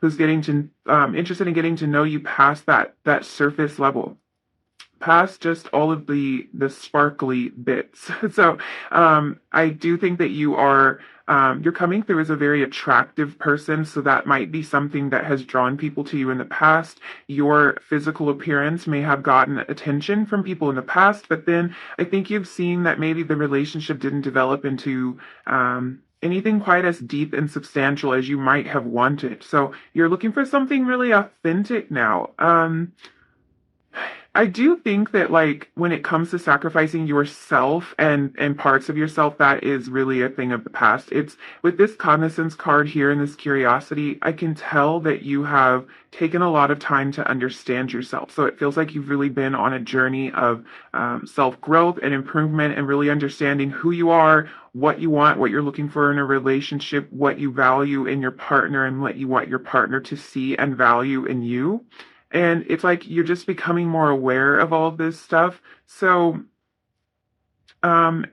who's getting to interested in getting to know you past that surface level, past just all of the sparkly bits. So I do think that you're coming through as a very attractive person, so that might be something that has drawn people to you in the past. Your physical appearance may have gotten attention from people in the past, but then I think you've seen that maybe the relationship didn't develop into anything quite as deep and substantial as you might have wanted. So you're looking for something really authentic now. I do think that like when it comes to sacrificing yourself and parts of yourself, that is really a thing of the past. It's with this cognizance card here and this curiosity, I can tell that you have taken a lot of time to understand yourself. So it feels like you've really been on a journey of self-growth and improvement and really understanding who you are, what you want, what you're looking for in a relationship, what you value in your partner, and what you want your partner to see and value in you. And it's like you're just becoming more aware of all of this stuff. So, um,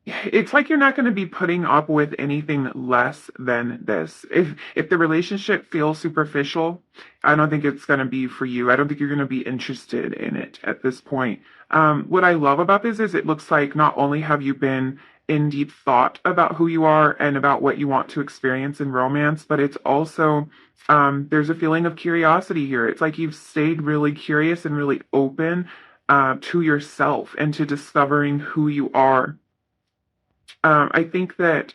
it's like you're not going to be putting up with anything less than this. If the relationship feels superficial, I don't think it's going to be for you. I don't think you're going to be interested in it at this point. What I love about this is it looks like not only have you been in deep thought about who you are and about what you want to experience in romance, but it's also there's a feeling of curiosity here. It's like you've stayed really curious and really open to yourself and to discovering who you are. I think that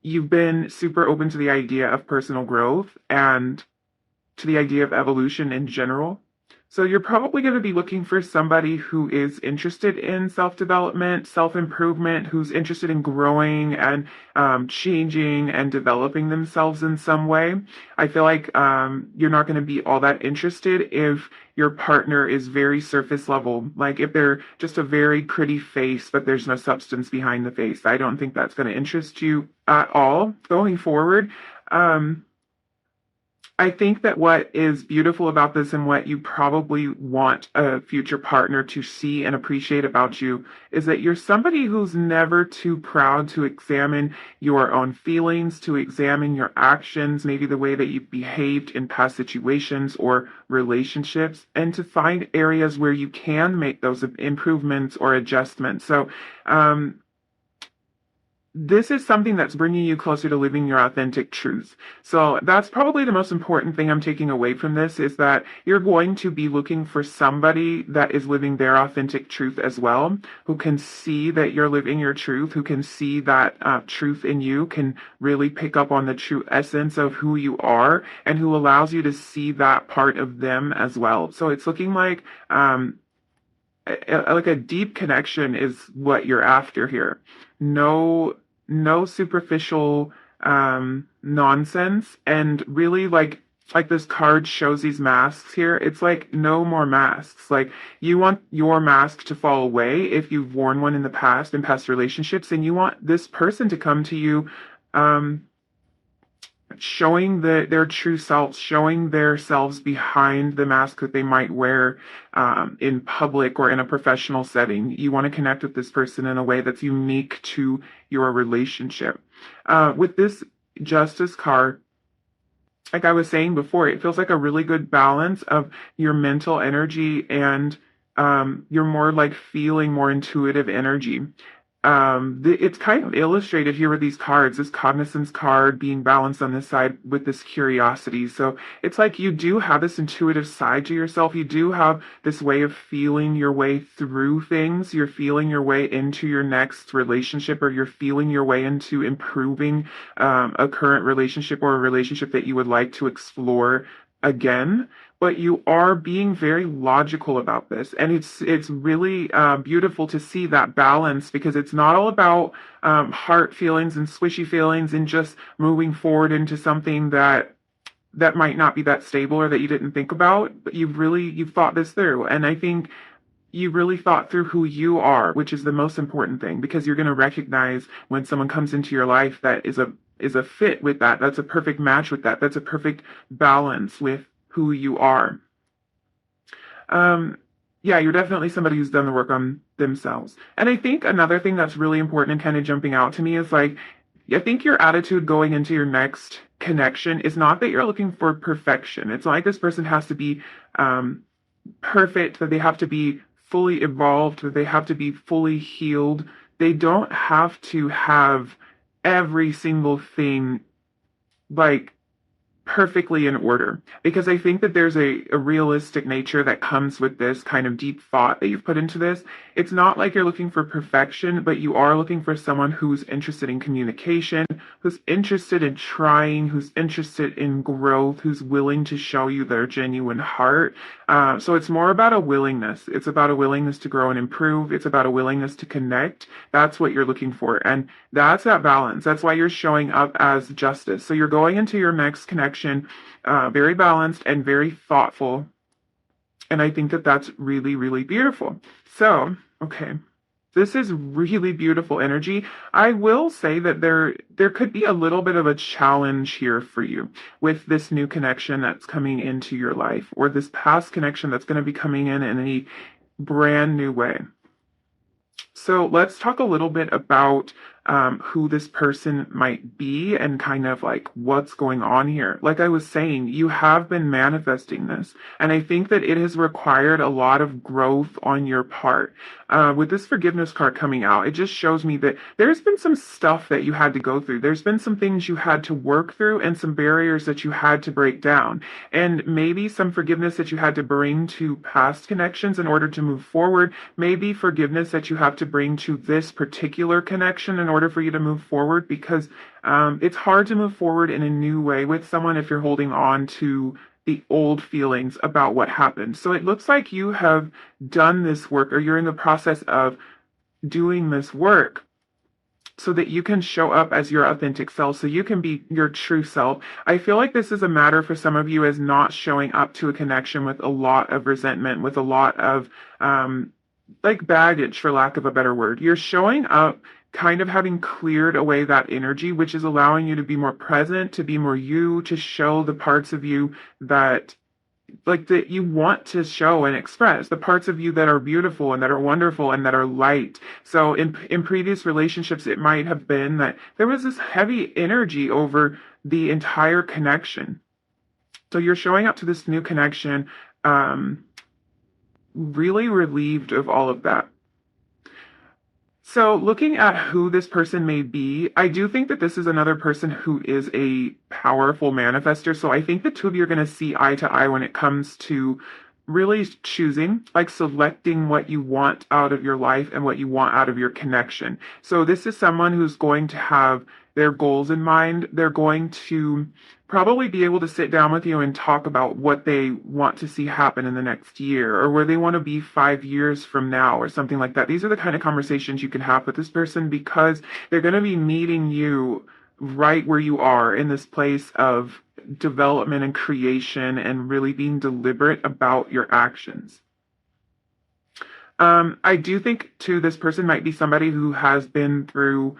you've been super open to the idea of personal growth and to the idea of evolution in general. So you're probably going to be looking for somebody who is interested in self-development, self-improvement, who's interested in growing and changing and developing themselves in some way. I feel like you're not going to be all that interested if your partner is very surface level, like if they're just a very pretty face, but there's no substance behind the face. I don't think that's going to interest you at all going forward. Um, I think that what is beautiful about this and what you probably want a future partner to see and appreciate about you is that you're somebody who's never too proud to examine your own feelings, to examine your actions, maybe the way that you've behaved in past situations or relationships, and to find areas where you can make those improvements or adjustments. So, this is something that's bringing you closer to living your authentic truth. So that's probably the most important thing I'm taking away from this is that you're going to be looking for somebody that is living their authentic truth as well, who can see that you're living your truth, who can see that truth in you, can really pick up on the true essence of who you are, and who allows you to see that part of them as well. So it's looking like a deep connection is what you're after here. No, no superficial nonsense, and really like this card shows these masks here. It's like no more masks. Like you want your mask to fall away if you've worn one in the past in past relationships, and you want this person to come to you um showing their true selves, showing their selves behind the mask that they might wear in public or in a professional setting. You want to connect with this person in a way that's unique to your relationship. With this Justice card, like I was saying before, it feels like a really good balance of your mental energy and your more like feeling more intuitive energy. It's kind of illustrated here with these cards, this cognizance card being balanced on this side with this curiosity. So it's like you do have this intuitive side to yourself. You do have this way of feeling your way through things. You're feeling your way into your next relationship, or you're feeling your way into improving a current relationship or a relationship that you would like to explore again. But you are being very logical about this, and it's really beautiful to see that balance, because it's not all about heart feelings and swishy feelings and just moving forward into something that might not be that stable or that you didn't think about. But you've thought this through, and I think you really thought through who you are, which is the most important thing, because you're going to recognize when someone comes into your life that is a fit with that. That's a perfect match with that. That's a perfect balance with who you are. Um, yeah, you're definitely somebody who's done the work on themselves. And I think another thing that's really important and kind of jumping out to me is like I think your attitude going into your next connection is not that you're looking for perfection. It's not like this person has to be um, perfect, that they have to be fully evolved, that they have to be fully healed. They don't have to have every single thing like perfectly in order, because I think that there's a realistic nature that comes with this kind of deep thought that you've put into this. It's not like you're looking for perfection, but you are looking for someone who's interested in communication, who's interested in trying, who's interested in growth, who's willing to show you their genuine heart. So it's more about a willingness. It's about a willingness to grow and improve. It's about a willingness to connect. That's what you're looking for. And that's that balance. That's why you're showing up as justice. So you're going into your next connection very balanced and very thoughtful. And I think that that's really, really beautiful. So, okay. This is really beautiful energy. I will say that there could be a little bit of a challenge here for you with this new connection that's coming into your life, or this past connection that's going to be coming in a brand new way. So let's talk a little bit about who this person might be and kind of like what's going on here. Like I was saying, you have been manifesting this, and I think that it has required a lot of growth on your part. With this forgiveness card coming out, it just shows me that there's been some stuff that you had to go through. There's been some things you had to work through and some barriers that you had to break down, and maybe some forgiveness that you had to bring to past connections in order to move forward. Maybe forgiveness that you have to bring to this particular connection in order for you to move forward, because it's hard to move forward in a new way with someone if you're holding on to the old feelings about what happened. So it looks like you have done this work, or you're in the process of doing this work so that you can show up as your authentic self, so you can be your true self. I feel like this is a matter for some of you as not showing up to a connection with a lot of resentment, with a lot of like baggage, for lack of a better word. You're showing up kind of having cleared away that energy, which is allowing you to be more present, to be more you, to show the parts of you that like that you want to show and express, the parts of you that are beautiful and that are wonderful and that are light. So in previous relationships, it might have been that there was this heavy energy over the entire connection. So you're showing up to this new connection really relieved of all of that. So, looking at who this person may be, I do think that this is another person who is a powerful manifester. So, I think the two of you are going to see eye to eye when it comes to really choosing, like selecting what you want out of your life and what you want out of your connection. So, this is someone who's going to have their goals in mind. They're going to probably be able to sit down with you and talk about what they want to see happen in the next year, or where they want to be 5 years from now, or something like that. These are the kind of conversations you can have with this person, because they're going to be meeting you right where you are in this place of development and creation, and really being deliberate about your actions. I do think too, this person might be somebody who has been through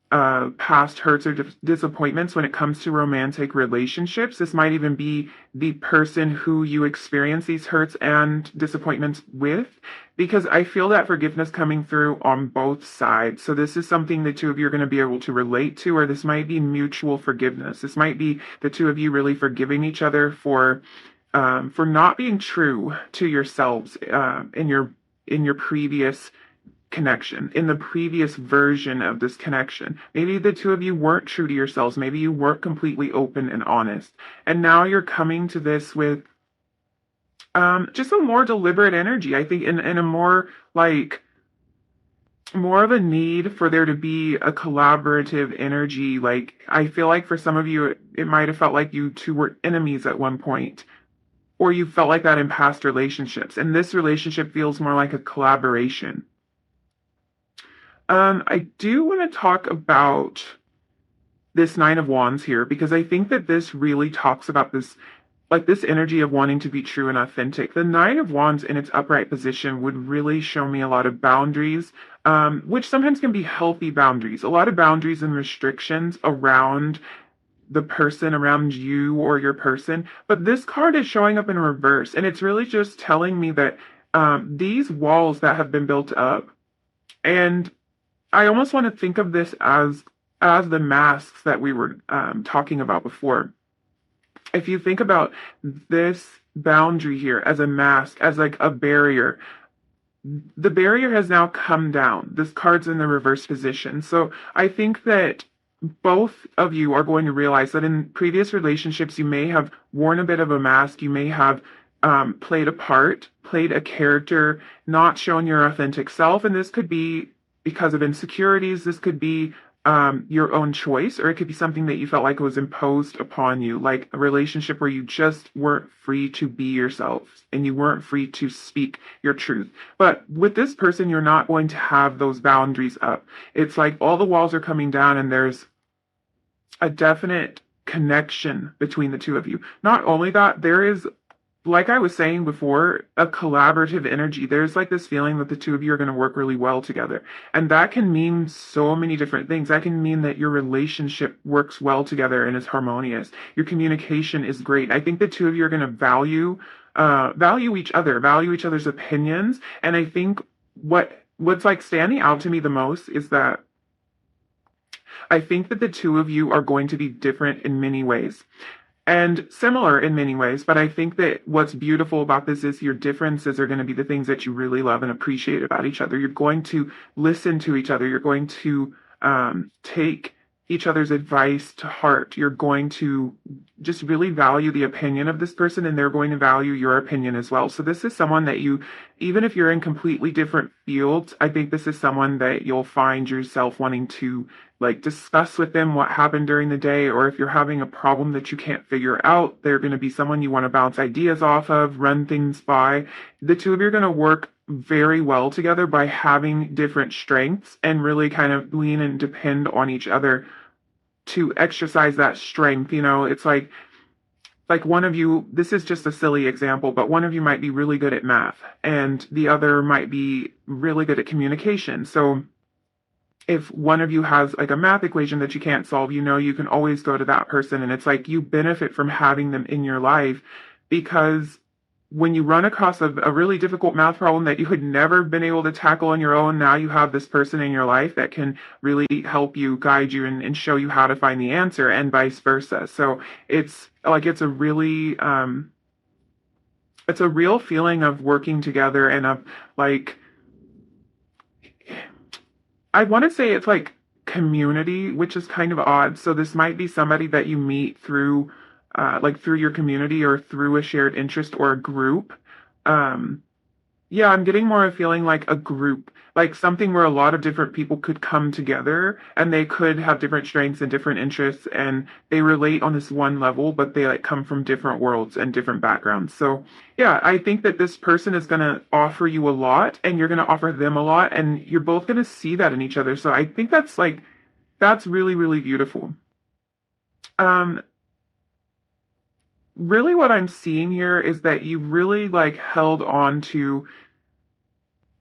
past hurts or disappointments when it comes to romantic relationships. This might even be the person who you experience these hurts and disappointments with, because I feel that forgiveness coming through on both sides. So this is something the two of you are going to be able to relate to, or this might be mutual forgiveness. This might be the two of you really forgiving each other for not being true to yourselves in your previous connection, in the previous version of this connection. Maybe the two of you weren't true to yourselves. Maybe you weren't completely open and honest. And now you're coming to this with just a more deliberate energy. I think in a more like more of a need for there to be a collaborative energy. Like I feel like for some of you, it might have felt like you two were enemies at one point, or you felt like that in past relationships. And this relationship feels more like a collaboration. I do want to talk about this Nine of Wands here, because I think that this really talks about this, like this energy of wanting to be true and authentic. The Nine of Wands in its upright position would really show me a lot of boundaries, which sometimes can be healthy boundaries, a lot of boundaries and restrictions around the person, around you or your person. But this card is showing up in reverse, and it's really just telling me that these walls that have been built up, and I almost want to think of this as as the masks that we were talking about before, if you think about this boundary here as a mask, as like a barrier, the barrier has now come down. This card's in the reverse position. So I think that both of you are going to realize that in previous relationships, you may have worn a bit of a mask. You may have played a part, played a character, not shown your authentic self. And this could be because of insecurities. This could be your own choice, or it could be something that you felt like was imposed upon you, like a relationship where you just weren't free to be yourself and you weren't free to speak your truth. But with this person, you're not going to have those boundaries up. It's like all the walls are coming down and there's a definite connection between the two of you. Not only that, there is, like I was saying before, a collaborative energy. There's like this feeling that the two of you are going to work really well together. And that can mean so many different things. That can mean that your relationship works well together and is harmonious. Your communication is great. I think the two of you are going to value each other, value each other's opinions. And I think what's like standing out to me the most is that I think that the two of you are going to be different in many ways and similar in many ways. But I think that what's beautiful about this is your differences are going to be the things that you really love and appreciate about each other. You're going to listen to each other. You're going to take each other's advice to heart. You're going to just really value the opinion of this person, and they're going to value your opinion as well. So this is someone that you, even if you're in completely different fields, I think this is someone that you'll find yourself wanting to like discuss with them what happened during the day, or if you're having a problem that you can't figure out, they're going to be someone you want to bounce ideas off of, run things by. The two of you are going to work very well together by having different strengths and really kind of lean and depend on each other to exercise that strength. You know, it's like one of you, this is just a silly example, but one of you might be really good at math and the other might be really good at communication. So if one of you has like a math equation that you can't solve, you know, you can always go to that person. And it's like you benefit from having them in your life, because when you run across a really difficult math problem that you had never been able to tackle on your own, now you have this person in your life that can really help you, guide you, and show you how to find the answer, and vice versa. So it's like it's a real feeling of working together and of like, I want to say it's like community, which is kind of odd. So this might be somebody that you meet through, like through your community or through a shared interest or a group. Um, yeah, I'm getting more of a feeling like a group, like something where a lot of different people could come together and they could have different strengths and different interests and they relate on this one level, but they like come from different worlds and different backgrounds. So yeah, I think that this person is going to offer you a lot and you're going to offer them a lot and you're both going to see that in each other. So I think that's really, really beautiful. Um, Really what I'm seeing here is that you really like held on to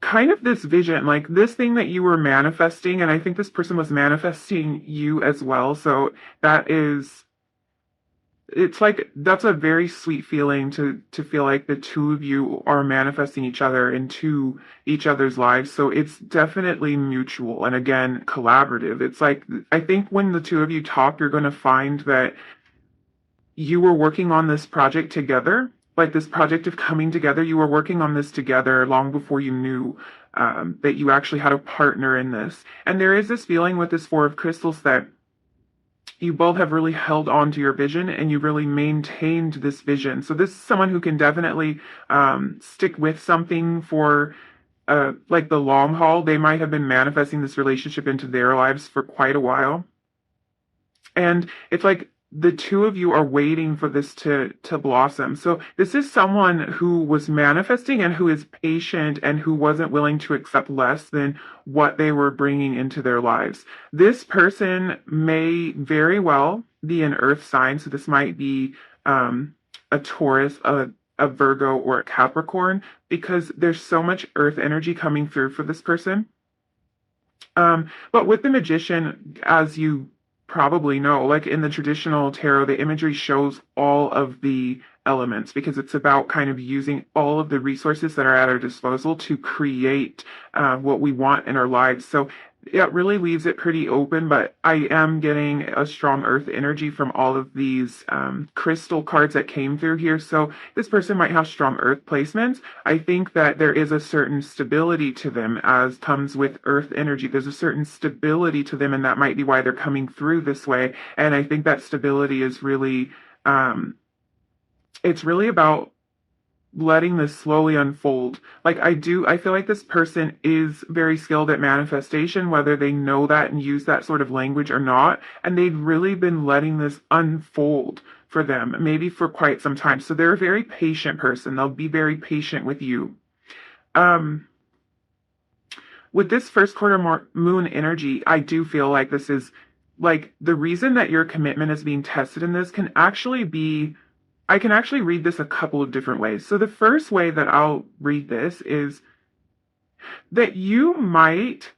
kind of this vision, like this thing that you were manifesting, and I think this person was manifesting you as well. So that is, it's like that's a very sweet feeling to feel like the two of you are manifesting each other into each other's lives. So it's definitely mutual and again collaborative. It's like I think when the two of you talk, you're going to find that you were working on this project together, like this project of coming together. You were working on this together long before you knew that you actually had a partner in this. And there is this feeling with this Four of Crystals that you both have really held on to your vision and you really maintained this vision. So this is someone who can definitely stick with something for like the long haul. They might have been manifesting this relationship into their lives for quite a while. And it's like the two of you are waiting for this to blossom. So this is someone who was manifesting and who is patient and who wasn't willing to accept less than what they were bringing into their lives. This person may very well be an earth sign. So this might be a Taurus, a Virgo, or a Capricorn, because there's so much earth energy coming through for this person. But with the magician, as you probably know, like in the traditional tarot, the imagery shows all of the elements because it's about kind of using all of the resources that are at our disposal to create what we want in our lives. So it really leaves it pretty open, but I am getting a strong earth energy from all of these crystal cards that came through here. So this person might have strong earth placements. I think that there is a certain stability to them as comes with earth energy. There's a certain stability to them, and that might be why they're coming through this way. And I think that stability is really, um, it's really about letting this slowly unfold. I feel like this person is very skilled at manifestation, whether they know that and use that sort of language or not. And they've really been letting this unfold for them, maybe for quite some time. So they're a very patient person. They'll be very patient with you. Um, with this first quarter moon energy, I do feel like this is like the reason that your commitment is being tested in this can actually be I can actually read this a couple of different ways. So the first way that I'll read this is that you might,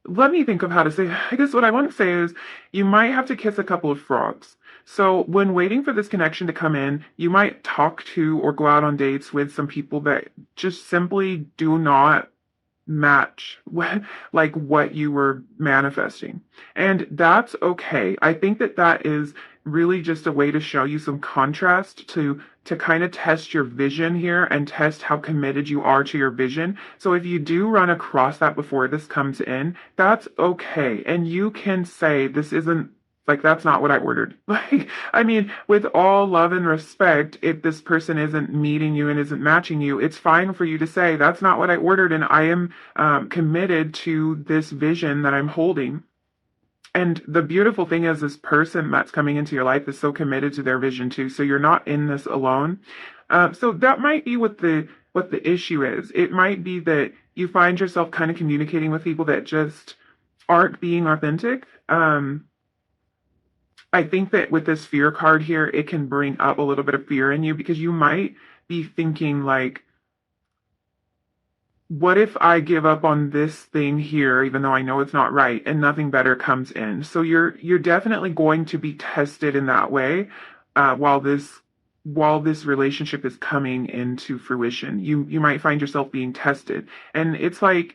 let me think of how to say, I guess what I want to say is you might have to kiss a couple of frogs. So when waiting for this connection to come in, you might talk to or go out on dates with some people that just simply do not match what you were manifesting. And that's okay. I think that that is really just a way to show you some contrast to kind of test your vision here and test how committed you are to your vision. So if you do run across that before this comes in, that's okay. And you can say this isn't that's not what I ordered. I mean, with all love and respect, if this person isn't meeting you and isn't matching you, it's fine for you to say, that's not what I ordered, and I am committed to this vision that I'm holding. And the beautiful thing is, this person that's coming into your life is so committed to their vision too. So you're not in this alone. So that might be what the issue is. It might be that you find yourself kind of communicating with people that just aren't being authentic. I think that with this fear card here, it can bring up a little bit of fear in you because you might be thinking like, what if I give up on this thing here, even though I know it's not right, and nothing better comes in? So you're definitely going to be tested in that way, while this relationship is coming into fruition. You might find yourself being tested, and it's like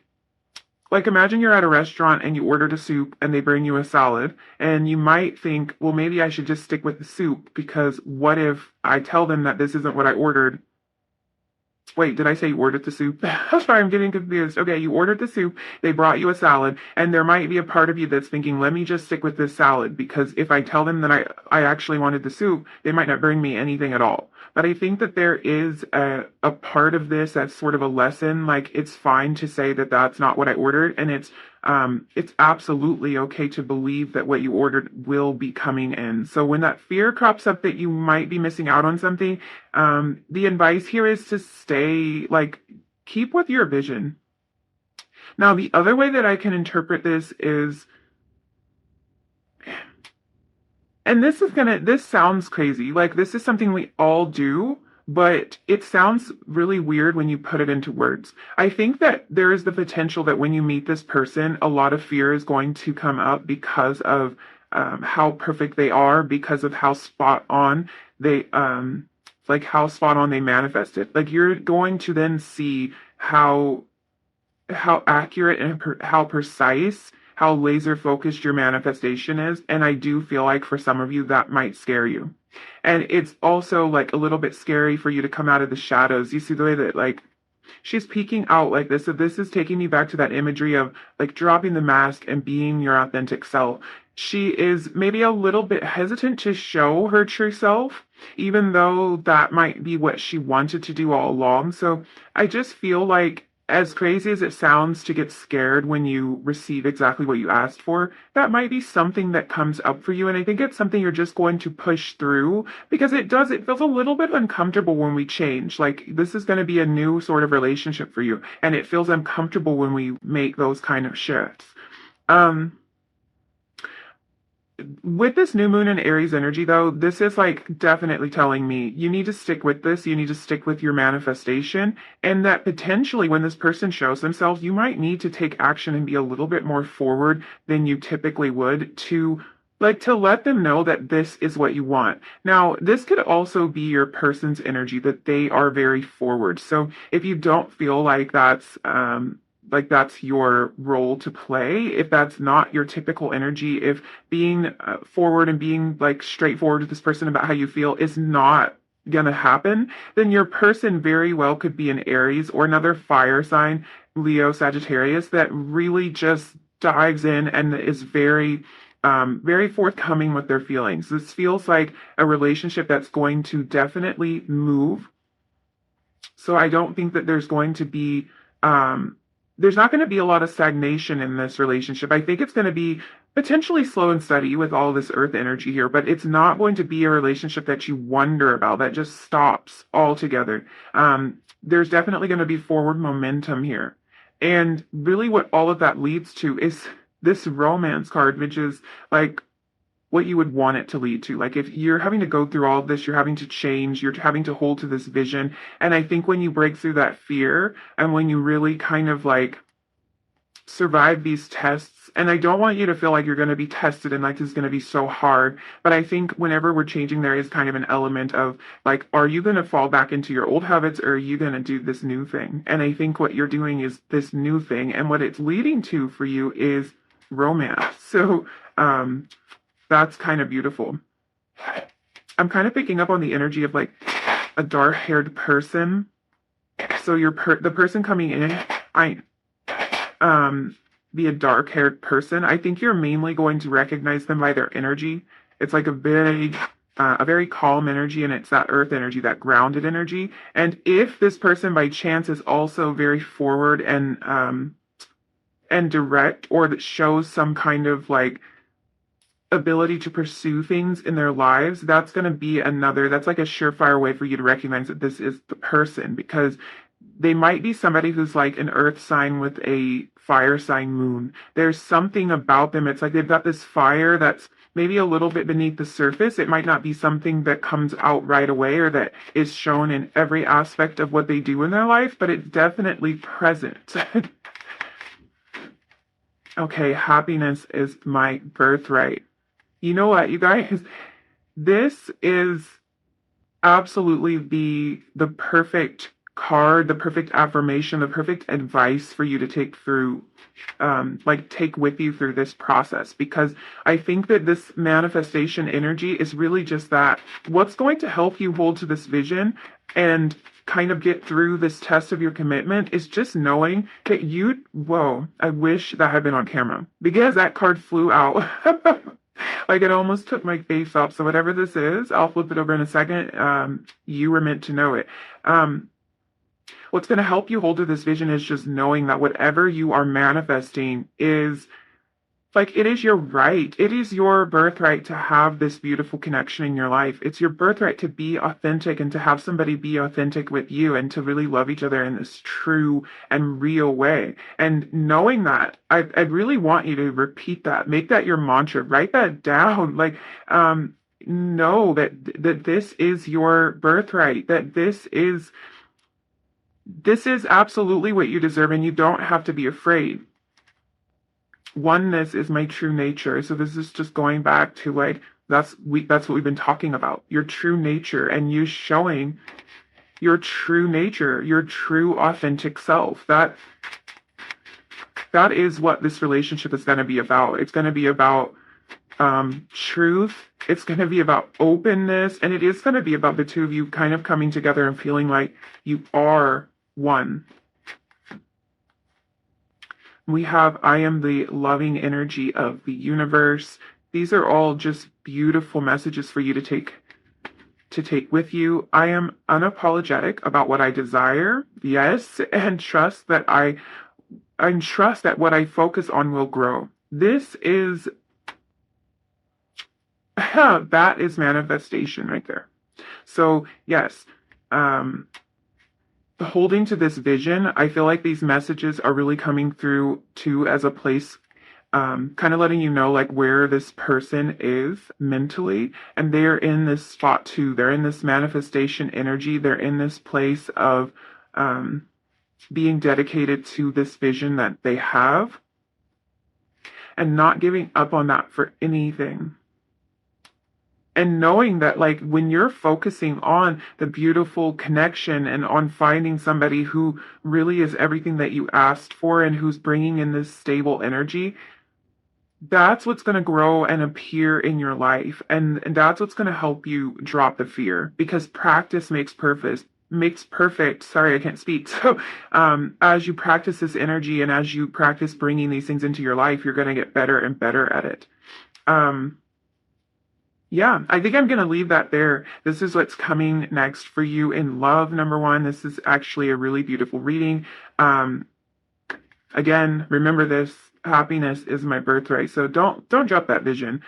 imagine you're at a restaurant and you ordered a soup and they bring you a salad, and you might think, well, maybe I should just stick with the soup because what if I tell them that this isn't what I ordered? Wait, did I say you ordered the soup? I'm sorry, I'm getting confused. Okay, you ordered the soup, they brought you a salad, and there might be a part of you that's thinking, let me just stick with this salad, because if I tell them that I actually wanted the soup, they might not bring me anything at all. But I think that there is a part of this that's sort of a lesson. Like, it's fine to say that that's not what I ordered, and it's absolutely okay to believe that what you ordered will be coming in. So when that fear crops up that you might be missing out on something, the advice here is to stay, keep with your vision. Now, the other way that I can interpret this is, and this sounds crazy, like this is something we all do, but it sounds really weird when you put it into words. I think that there is the potential that when you meet this person, a lot of fear is going to come up because of how perfect they are, because of how spot on they manifested. Like, you're going to then see how accurate and how precise, how laser focused your manifestation is. And I do feel like for some of you that might scare you. And it's also like a little bit scary for you to come out of the shadows. You see the way that she's peeking out like this. So this is taking me back to that imagery of like dropping the mask and being your authentic self. She is maybe a little bit hesitant to show her true self, even though that might be what she wanted to do all along. So I just feel like, as crazy as it sounds to get scared when you receive exactly what you asked for, that might be something that comes up for you. And I think it's something you're just going to push through, because it feels a little bit uncomfortable when we change. Like, this is going to be a new sort of relationship for you, and it feels uncomfortable when we make those kind of shifts. With this new moon and Aries energy, though, this is like definitely telling me you need to stick with this. You need to stick with your manifestation, and that potentially when this person shows themselves, you might need to take action and be a little bit more forward than you typically would to let them know that this is what you want. Now, this could also be your person's energy, that they are very forward. So if you don't feel like like that's your role to play. If that's not your typical energy, if being forward and being like straightforward with this person about how you feel is not gonna happen, then your person very well could be an Aries or another fire sign, Leo, Sagittarius, that really just dives in and is very forthcoming with their feelings. This feels like a relationship that's going to definitely move. So I don't think that there's not going to be a lot of stagnation in this relationship. I think it's going to be potentially slow and steady with all this earth energy here, but it's not going to be a relationship that you wonder about, that just stops altogether. There's definitely going to be forward momentum here. And really what all of that leads to is this romance card, which is like what you would want it to lead to. Like if you're having to go through all of this, you're having to change, you're having to hold to this vision. And I think when you break through that fear and when you really kind of like survive these tests, and I don't want you to feel like you're going to be tested and like this is going to be so hard, but I think whenever we're changing, there is kind of an element of like, are you going to fall back into your old habits or are you going to do this new thing? And I think what you're doing is this new thing, and what it's leading to for you is romance. So, that's kind of beautiful. I'm kind of picking up on the energy of like a dark-haired person. So the person coming in, be a dark-haired person. I think you're mainly going to recognize them by their energy. It's like a very calm energy, and it's that earth energy, that grounded energy. And if this person by chance is also very forward and direct, or that shows some kind of like ability to pursue things in their lives, that's going to be that's like a surefire way for you to recognize that this is the person, because they might be somebody who's like an earth sign with a fire sign moon. There's something about them. It's like they've got this fire that's maybe a little bit beneath the surface. It might not be something that comes out right away or that is shown in every aspect of what they do in their life, but it's definitely present. Okay, happiness is my birthright. You know what, you guys? This is absolutely the perfect card, the perfect affirmation, the perfect advice for you to take through, take with you through this process. Because I think that this manifestation energy is really just that. What's going to help you hold to this vision and kind of get through this test of your commitment is just knowing that whoa, I wish that had been on camera because that card flew out. Like it almost took my face off. So whatever this is, I'll flip it over in a second. You were meant to know it. What's going to help you hold to this vision is just knowing that whatever you are manifesting is like, it is your right. It is your birthright to have this beautiful connection in your life. It's your birthright to be authentic and to have somebody be authentic with you and to really love each other in this true and real way. And knowing that, I really want you to repeat that. Make that your mantra. Write that down. Like, know that this is your birthright, that this is absolutely what you deserve, and you don't have to be afraid. Oneness is my true nature. So this is just going back to like that's what we've been talking about. Your true nature, and you showing your true nature, your true authentic self. That is what this relationship is going to be about. It's going to be about truth. It's going to be about openness, and it is going to be about the two of you kind of coming together and feeling like you are one. We have, I am the loving energy of the universe. These are all just beautiful messages for you to take with you. I am unapologetic about what I desire, yes, and trust that trust that what I focus on will grow. This is that is manifestation right there. So yes, holding to this vision, I feel like these messages are really coming through too as a place, kind of letting you know like where this person is mentally, and they're in this spot too. They're in this manifestation energy. They're in this place of being dedicated to this vision that they have and not giving up on that for anything. and knowing that like when you're focusing on the beautiful connection and on finding somebody who really is everything that you asked for and who's bringing in this stable energy, that's what's going to grow and appear in your life, and that's what's going to help you drop the fear, because practice makes perfect. Sorry, I can't speak. So as you practice this energy and as you practice bringing these things into your life, you're going to get better and better at it. um yeah, I think I'm going to leave that there. This is what's coming next for you in love. Number one, this is actually a really beautiful reading. um Again, remember this: happiness is my birthright. So don't drop that vision.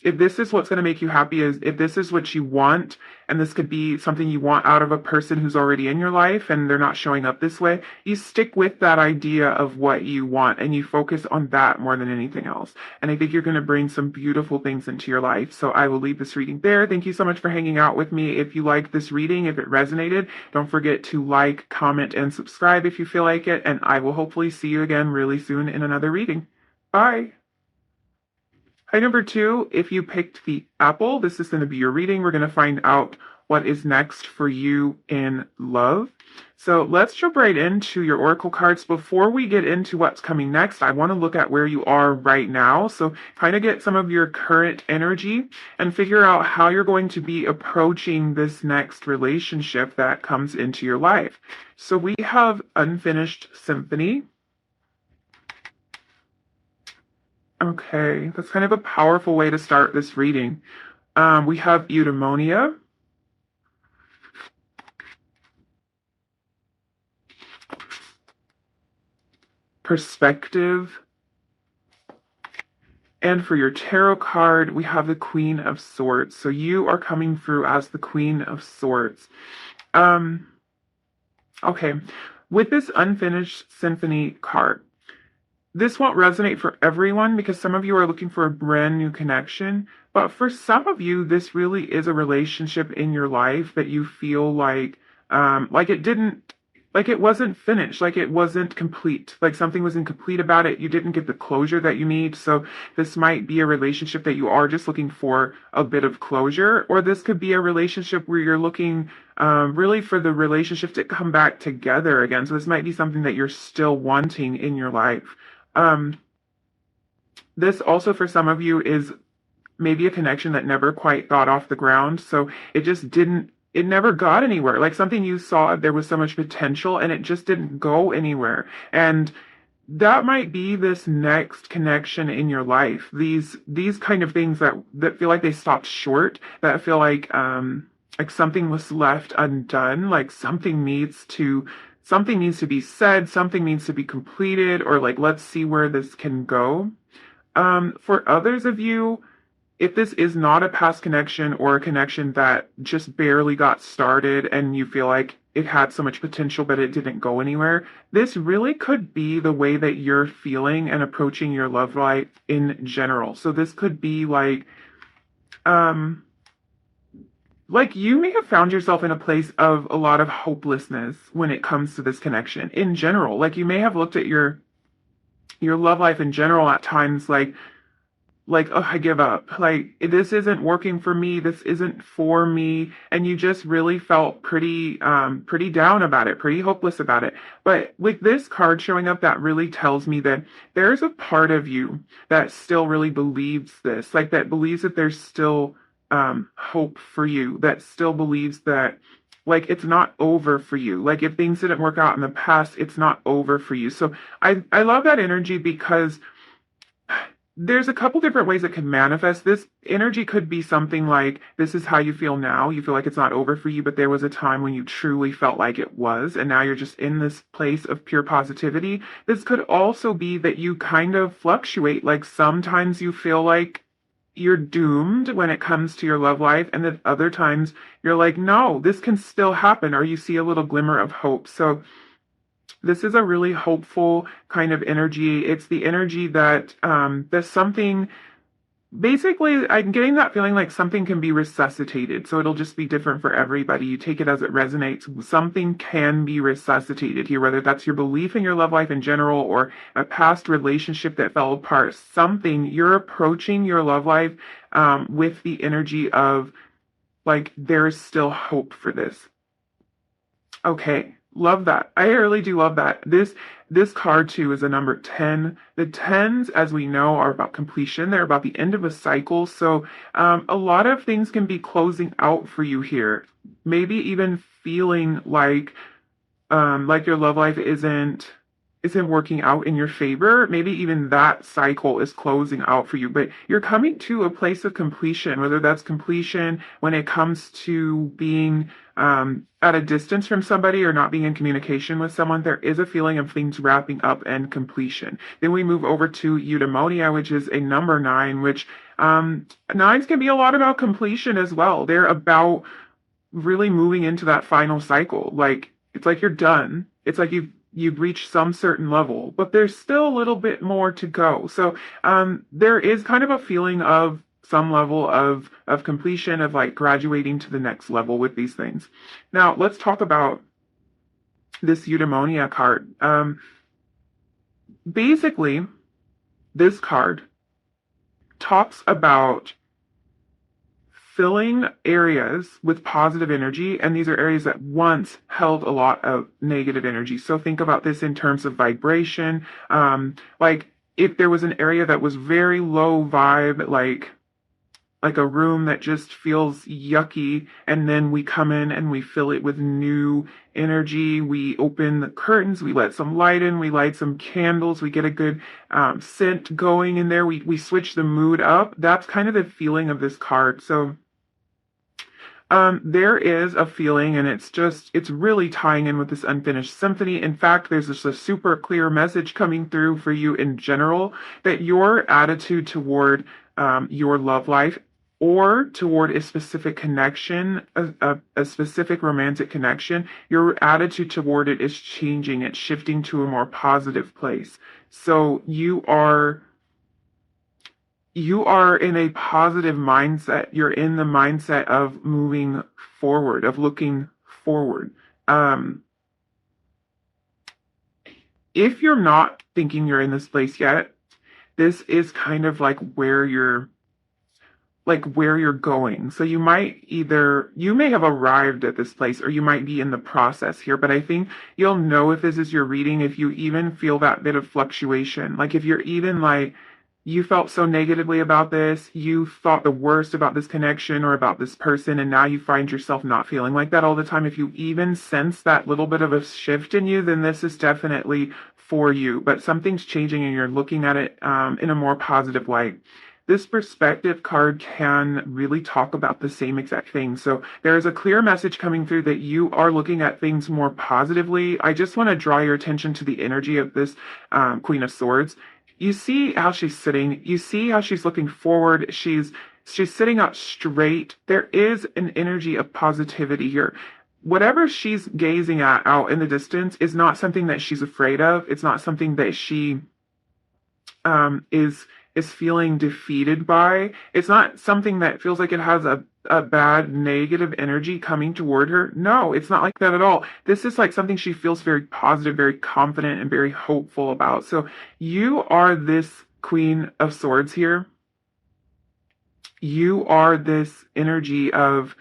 If this is what's going to make you happy, is if this is what you want, and this could be something you want out of a person who's already in your life and they're not showing up this way, you stick with that idea of what you want and you focus on that more than anything else. And I think you're going to bring some beautiful things into your life. So I will leave this reading there. Thank you so much for hanging out with me. If you like this reading, if it resonated, don't forget to like, comment, and subscribe if you feel like it. And I will hopefully see you again really soon in another reading. Bye. Hi, number two, if you picked the apple, this is going to be your reading. We're going to find out what is next for you in love. So let's jump right into your oracle cards. Before we get into what's coming next, I want to look at where you are right now. So kind of get some of your current energy and figure out how you're going to be approaching this next relationship that comes into your life. So we have Unfinished Symphony. Okay, that's kind of a powerful way to start this reading. We have eudaimonia, perspective, and for your tarot card, we have the Queen of Swords. So you are coming through as the Queen of Swords. Um, okay, with this Unfinished Symphony card, this won't resonate for everyone because some of you are looking for a brand new connection. But for some of you, this really is a relationship in your life that you feel like it didn't, like it wasn't finished, like it wasn't complete, like something was incomplete about it. You didn't get the closure that you need. So this might be a relationship that you are just looking for a bit of closure, or this could be a relationship where you're looking really for the relationship to come back together again. So this might be something that you're still wanting in your life. Um, this also for some of you is maybe a connection that never quite got off the ground. So it never got anywhere. Like something you saw, there was so much potential and it just didn't go anywhere. And that might be this next connection in your life. These kind of things that feel like they stopped short, that feel like something was left undone, like something needs to be said, something needs to be completed, or like, let's see where this can go. For others of you, if this is not a past connection or a connection that just barely got started and you feel like it had so much potential but it didn't go anywhere, this really could be the way that you're feeling and approaching your love life in general. So this could be um, like you may have found yourself in a place of a lot of hopelessness when it comes to this connection in general. Like you may have looked at your love life in general at times like, oh, I give up. Like this isn't working for me. This isn't for me. And you just really felt pretty down about it, pretty hopeless about it. But with this card showing up, that really tells me that there's a part of you that still really believes this, like that believes that there's still hope for you, that still believes that like it's not over for you. Like if things didn't work out in the past, it's not over for you. So I love that energy because there's a couple different ways it can manifest. This energy could be something like this is how you feel now. You feel like it's not over for you, but there was a time when you truly felt like it was, and now you're just in this place of pure positivity. This could also be that you kind of fluctuate. Like sometimes you feel like you're doomed when it comes to your love life, and then other times you're like, no, this can still happen, or you see a little glimmer of hope. So this is a really hopeful kind of energy. It's the energy that there's something basically, I'm getting that feeling like something can be resuscitated. So it'll just be different for everybody. You take it as it resonates. Something can be resuscitated here, whether that's your belief in your love life in general or a past relationship that fell apart. Something you're approaching your love life with the energy of like, there's still hope for this. Okay, love that. I really do love that. This card too is a number 10. The 10s, as we know, are about completion. They're about the end of a cycle. So a lot of things can be closing out for you here. Maybe even feeling like your love life isn't working out in your favor. Maybe even that cycle is closing out for you, but you're coming to a place of completion, whether that's completion when it comes to being at a distance from somebody or not being in communication with someone. There is a feeling of things wrapping up and completion. Then we move over to eudaimonia, which is a number 9, which nines can be a lot about completion as well. They're about really moving into that final cycle. Like it's like you're done. It's like you've reached some certain level, but there's still a little bit more to go. So there is kind of a feeling of some level of completion, of like graduating to the next level with these things. Now let's talk about this eudaimonia card. Basically, this card talks about filling areas with positive energy, and these are areas that once held a lot of negative energy. So think about this in terms of vibration. Like if there was an area that was very low vibe, like a room that just feels yucky, and then we come in and we fill it with new energy. We open the curtains, we let some light in, we light some candles, we get a good scent going in there, we switch the mood up. That's kind of the feeling of this card. So there is a feeling, and it's really tying in with this unfinished symphony. In fact, there's just a super clear message coming through for you in general that your attitude toward your love life or toward a specific connection, a specific romantic connection, your attitude toward it is changing. It's shifting to a more positive place. So you are in a positive mindset. You're in the mindset of moving forward, of looking forward. If you're not thinking you're in this place yet, this is kind of like where you're going. So you may have arrived at this place or you might be in the process here, but I think you'll know if this is your reading, if you even feel that bit of fluctuation. Like if you're even like, you felt so negatively about this, you thought the worst about this connection or about this person, and now you find yourself not feeling like that all the time. If you even sense that little bit of a shift in you, then this is definitely for you. But something's changing and you're looking at it in a more positive light. This perspective card can really talk about the same exact thing. So there is a clear message coming through that you are looking at things more positively. I just want to draw your attention to the energy of this Queen of Swords. You see how she's sitting. You see how she's looking forward. She's sitting up straight. There is an energy of positivity here. Whatever she's gazing at out in the distance is not something that she's afraid of. It's not something that she is feeling defeated by. It's not something that feels like it has a bad negative energy coming toward her. No, it's not like that at all. This is like something she feels very positive, very confident, and very hopeful about. So you are this Queen of Swords here. You are this energy of,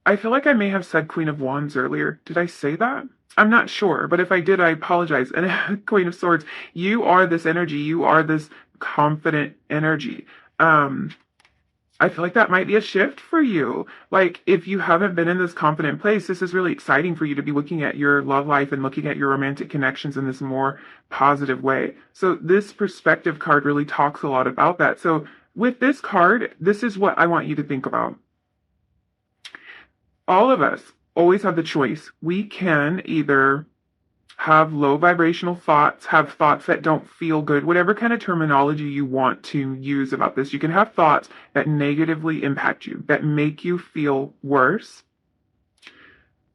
I feel like I may have said Queen of Wands earlier. Did I say that? I'm not sure, but if I did, I apologize. And Queen of Swords, you are this energy. You are this confident energy. I feel like that might be a shift for you. Like, if you haven't been in this confident place, this is really exciting for you to be looking at your love life and looking at your romantic connections in this more positive way. So this perspective card really talks a lot about that. So with this card, this is what I want you to think about. All of us always have the choice. We can either have low vibrational thoughts, have thoughts that don't feel good, whatever kind of terminology you want to use about this. You can have thoughts that negatively impact you, that make you feel worse.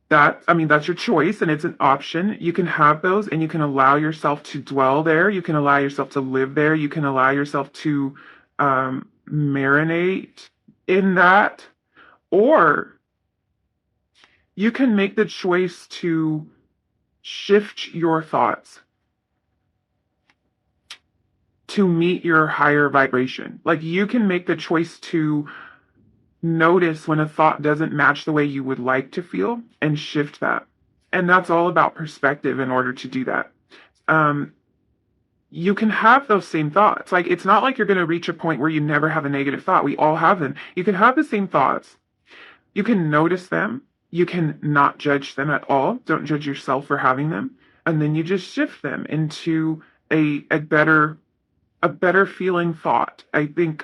That's your choice, and it's an option. You can have those, and you can allow yourself to dwell there. You can allow yourself to live there. You can allow yourself to marinate in that, or you can make the choice to shift your thoughts to meet your higher vibration. Like you can make the choice to notice when a thought doesn't match the way you would like to feel and shift that. And that's all about perspective in order to do that. Um, you can have those same thoughts. Like it's not like you're going to reach a point where you never have a negative thought. We all have them. You can have the same thoughts. You can notice them. You can not judge them at all. Don't judge yourself for having them. And then you just shift them into a better feeling thought. I think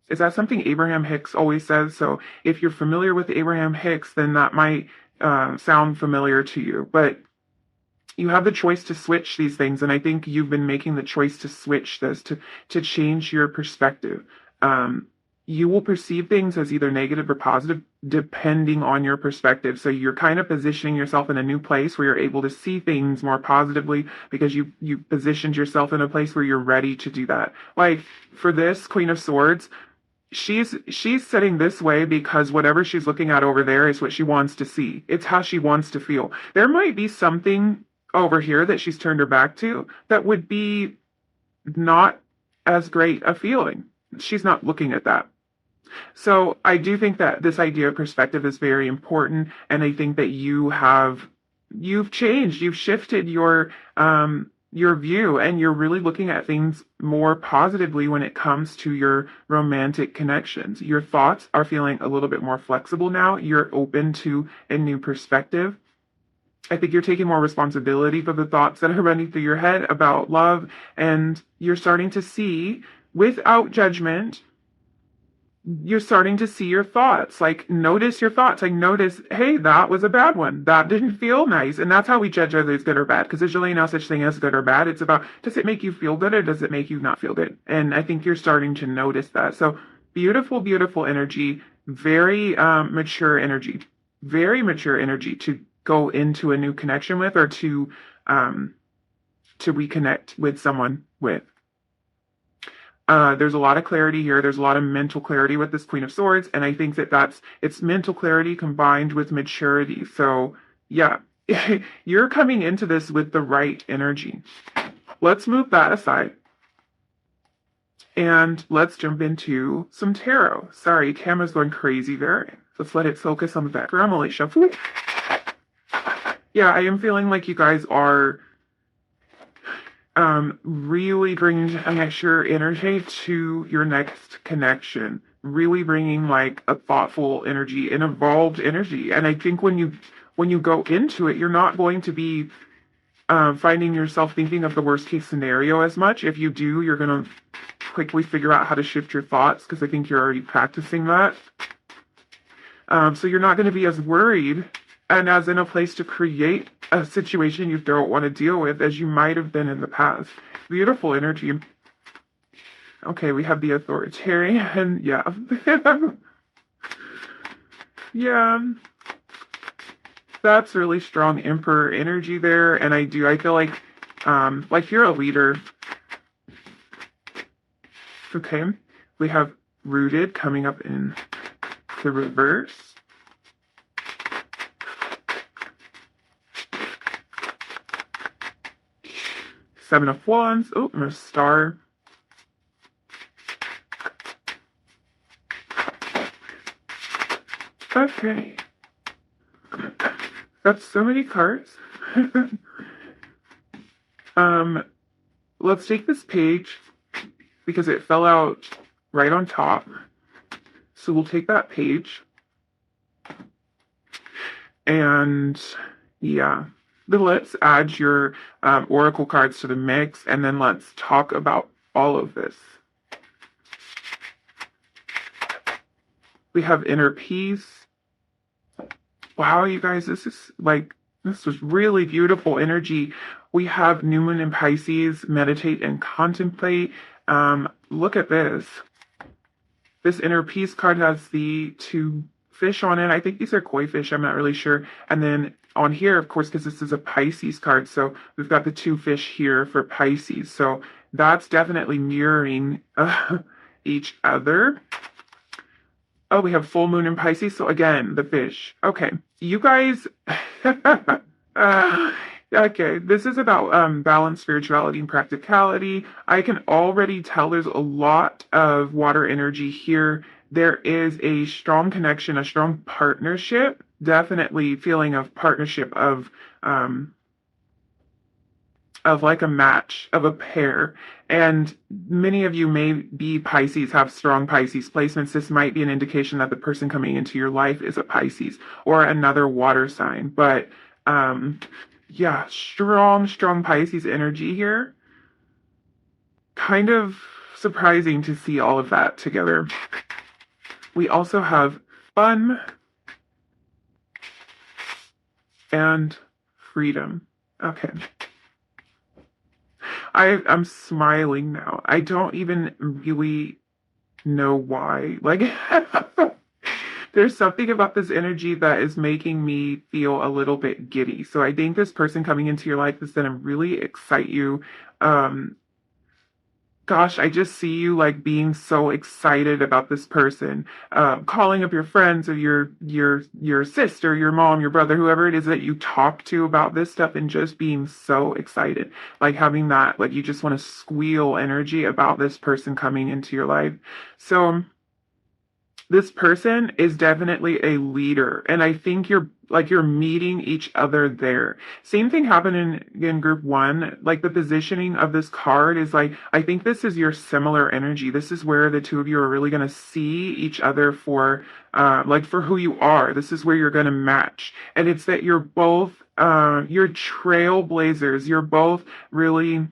is that something Abraham Hicks always says? So if you're familiar with Abraham Hicks, then that might sound familiar to you. But you have the choice to switch these things, and I think you've been making the choice to switch this to change your perspective. You will perceive things as either negative or positive depending on your perspective. So you're kind of positioning yourself in a new place where you're able to see things more positively because you positioned yourself in a place where you're ready to do that. Like for this Queen of Swords, she's sitting this way because whatever she's looking at over there is what she wants to see. It's how she wants to feel. There might be something over here that she's turned her back to that would be not as great a feeling. She's not looking at that. So I do think that this idea of perspective is very important, and I think that you've changed, you've shifted your view, and you're really looking at things more positively when it comes to your romantic connections. Your thoughts are feeling a little bit more flexible now. You're open to a new perspective. I think you're taking more responsibility for the thoughts that are running through your head about love, and you're starting to see, without judgment, you're starting to see your thoughts. Like, notice your thoughts. Like, notice, hey, that was a bad one. That didn't feel nice. And that's how we judge whether it's good or bad, because there's really no such thing as good or bad. It's about, does it make you feel good or does it make you not feel good? And I think you're starting to notice that. So beautiful, beautiful energy, very mature energy, to go into a new connection with, or to reconnect with someone with. There's a lot of clarity here. There's a lot of mental clarity with this Queen of Swords, and I think that it's mental clarity combined with maturity. So yeah, you're coming into this with the right energy. Let's move that aside. And let's jump into some tarot. Sorry, camera's going crazy there. Let's let it focus on the background. I'll shuffle. Yeah, I am feeling like you guys are really bringing an extra energy to your next connection. Really bringing like a thoughtful energy, an evolved energy. And I think when you go into it, you're not going to be finding yourself thinking of the worst case scenario as much. If you do, you're going to quickly figure out how to shift your thoughts, because I think you're already practicing that. So you're not going to be as worried and as in a place to create a situation you don't want to deal with as you might have been in the past. Beautiful energy. Okay, we have the authoritarian. Yeah. Yeah. That's really strong Emperor energy there. And I feel like you're a leader. Okay. We have rooted coming up in the reverse. Seven of Wands. Oh, and a star. Okay. That's so many cards. Let's take this page because it fell out right on top. So we'll take that page. And yeah. Then let's add your oracle cards to the mix, and then let's talk about all of this. We have inner peace. Wow, you guys, this was really beautiful energy. We have new moon in Pisces, meditate and contemplate. Look at this. This inner peace card has the two fish on it. I think these are koi fish. I'm not really sure. And then on here, of course, because this is a Pisces card, so we've got the two fish here for Pisces. So that's definitely mirroring each other. Oh, we have full moon in Pisces. So again, the fish. Okay. You guys. Okay. This is about balance, spirituality, and practicality. I can already tell there's a lot of water energy here. There is a strong connection, a strong partnership. Definitely feeling of partnership um of like a match, of a pair. And many of you may be Pisces, have strong Pisces placements. This might be an indication that the person coming into your life is a Pisces or another water sign. But yeah, strong Pisces energy here. Kind of surprising to see all of that together. We also have fun and freedom. Okay. I'm smiling now. I don't even really know why. Like, there's something about this energy that is making me feel a little bit giddy. So I think this person coming into your life is going to really excite you. Um, Gosh, I just see you like being so excited about this person, calling up your friends or your sister, your mom, your brother, whoever it is that you talk to about this stuff, and just being so excited, like having that, like you just want to squeal energy about this person coming into your life. So this person is definitely a leader, and I think you're meeting each other there. Same thing happened in group one. Like the positioning of this card is like, I think this is your similar energy. This is where the two of you are really going to see each other for like for who you are. This is where you're going to match, and it's that you're both you're trailblazers. You're both really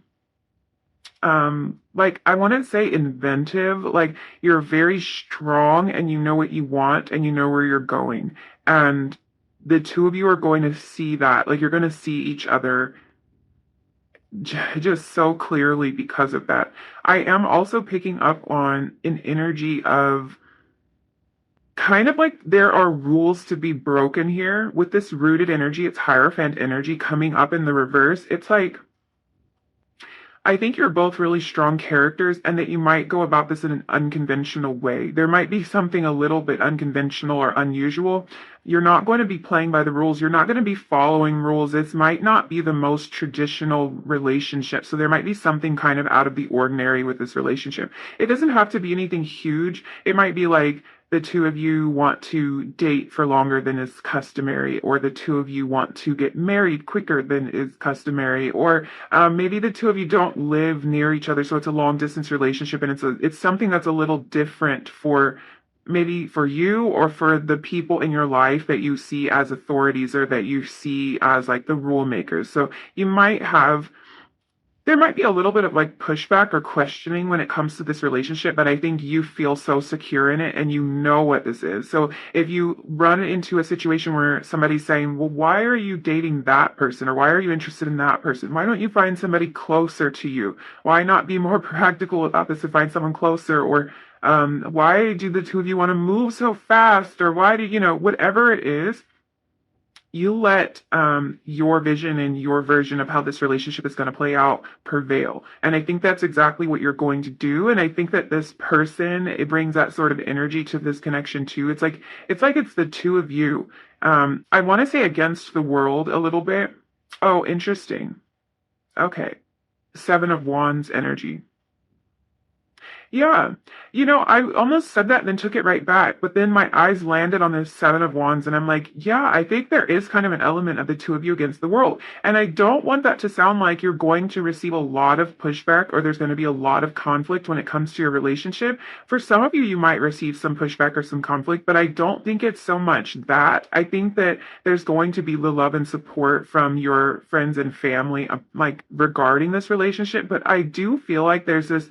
like I want to say inventive. Like you're very strong and you know what you want and you know where you're going, and the two of you are going to see that. Like you're going to see each other just so clearly because of that. I am also picking up on an energy of kind of like there are rules to be broken here with this rooted energy. It's Hierophant energy coming up in the reverse. It's like I think you're both really strong characters, and that you might go about this in an unconventional way. There might be something a little bit unconventional or unusual. You're not going to be playing by the rules. You're not going to be following rules. This might not be the most traditional relationship. So there might be something kind of out of the ordinary with this relationship. It doesn't have to be anything huge. It might be like, the two of you want to date for longer than is customary, or the two of you want to get married quicker than is customary, or maybe the two of you don't live near each other, so it's a long distance relationship, and it's something that's a little different for maybe for you or for the people in your life that you see as authorities or that you see as like the rule makers. So you might have there might be a little bit of like pushback or questioning when it comes to this relationship, but I think you feel so secure in it and you know what this is. So if you run into a situation where somebody's saying, well, why are you dating that person? Or why are you interested in that person? Why don't you find somebody closer to you? Why not be more practical about this and find someone closer? Or why do the two of you want to move so fast? Or why do, whatever it is, you let your vision and your version of how this relationship is going to play out prevail. And I think that's exactly what you're going to do. And I think that this person, it brings that sort of energy to this connection too. It's the two of you. I want to say against the world a little bit. Oh, interesting. Okay. Seven of Wands energy. Yeah. I almost said that and then took it right back, but then my eyes landed on this Seven of Wands, and I'm like, yeah, I think there is kind of an element of the two of you against the world. And I don't want that to sound like you're going to receive a lot of pushback or there's going to be a lot of conflict when it comes to your relationship. For some of you, you might receive some pushback or some conflict, but I don't think it's so much that. I think that there's going to be the love and support from your friends and family, like regarding this relationship. But I do feel like there's this,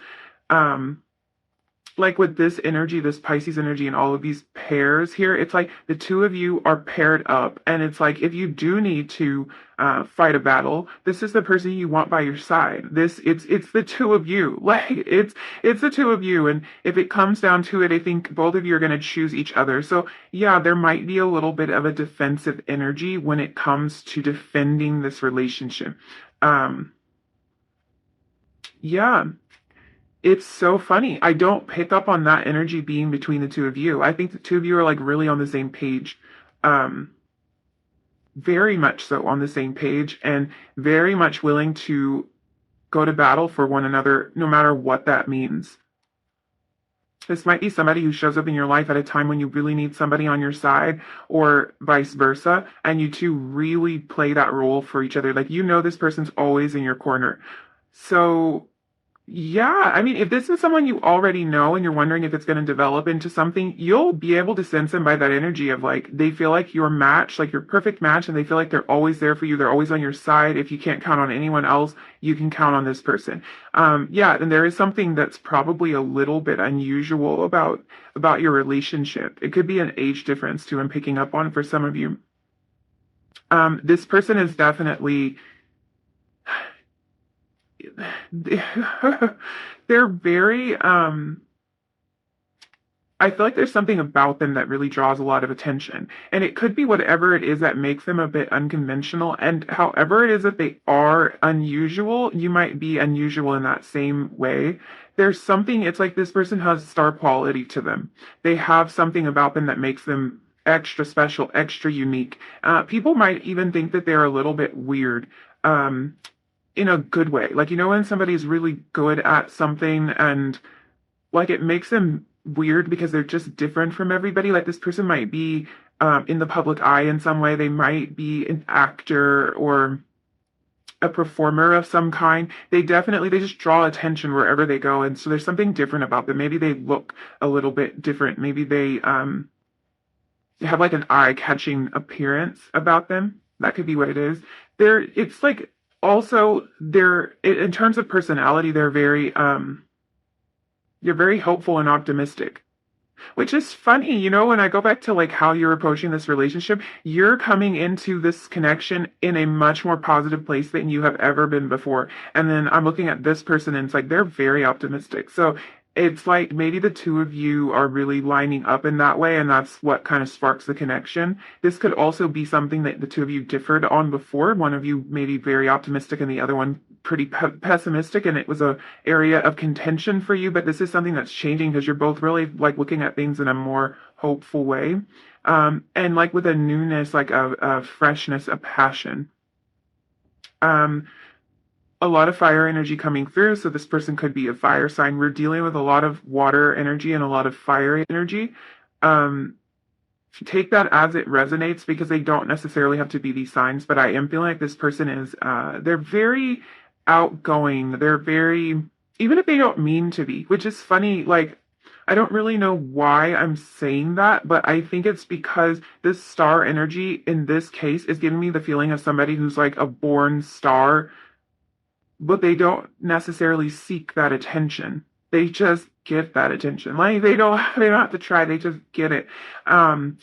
like with this energy, this Pisces energy, and all of these pairs here, it's like the two of you are paired up, and it's like if you do need to fight a battle, this is the person you want by your side. It's the two of you, like it's the two of you, and if it comes down to it, I think both of you are going to choose each other. So yeah, there might be a little bit of a defensive energy when it comes to defending this relationship. Um, Yeah, it's so funny. I don't pick up on that energy being between the two of you. I think the two of you are like really on the same page. Um, very much so on the same page and very much willing to go to battle for one another, no matter what that means. This might be somebody who shows up in your life at a time when you really need somebody on your side, or vice versa, and you two really play that role for each other. Like, you know, this person's always in your corner. So, yeah, I mean, if this is someone you already know and you're wondering if it's going to develop into something, you'll be able to sense them by that energy of like, they feel like your match, like your perfect match, and they feel like they're always there for you. They're always on your side. If you can't count on anyone else, you can count on this person. Yeah, and there is something that's probably a little bit unusual about your relationship. It could be an age difference too, I'm picking up on for some of you. This person is definitely they're very I feel like there's something about them that really draws a lot of attention. And it could be whatever it is that makes them a bit unconventional. And however it is that they are unusual, you might be unusual in that same way. There's something, it's like this person has star quality to them. They have something about them that makes them extra special, extra unique. People might even think that they're a little bit weird. In a good way. Like, you know, when somebody's really good at something and like it makes them weird because they're just different from everybody. Like this person might be in the public eye in some way. They might be an actor or a performer of some kind. They just draw attention wherever they go. And so there's something different about them. Maybe they look a little bit different. Maybe they have like an eye-catching appearance about them. That could be what it is. It's like also they're in terms of personality, you're very hopeful and optimistic, which is funny. You know, when I go back to like how you're approaching this relationship, you're coming into this connection in a much more positive place than you have ever been before. And then I'm looking at this person and it's like they're very optimistic. So it's like maybe the two of you are really lining up in that way, and that's what kind of sparks the connection. This could also be something that the two of you differed on before. One of you maybe very optimistic and the other one pretty pessimistic, and it was a area of contention for you. But this is something that's changing because you're both really like looking at things in a more hopeful way, and like with a newness, like a freshness, a passion. Um, a lot of fire energy coming through. So this person could be a fire sign. We're dealing with a lot of water energy and a lot of fire energy. Um, take that as it resonates because they don't necessarily have to be these signs, but I am feeling like this person is, they're very outgoing. They're very, even if they don't mean to be, which is funny. Like, I don't really know why I'm saying that, but I think it's because this star energy in this case is giving me the feeling of somebody who's like a born star, but they don't necessarily seek that attention. They just get that attention. Like they don't have to try, they just get it. Um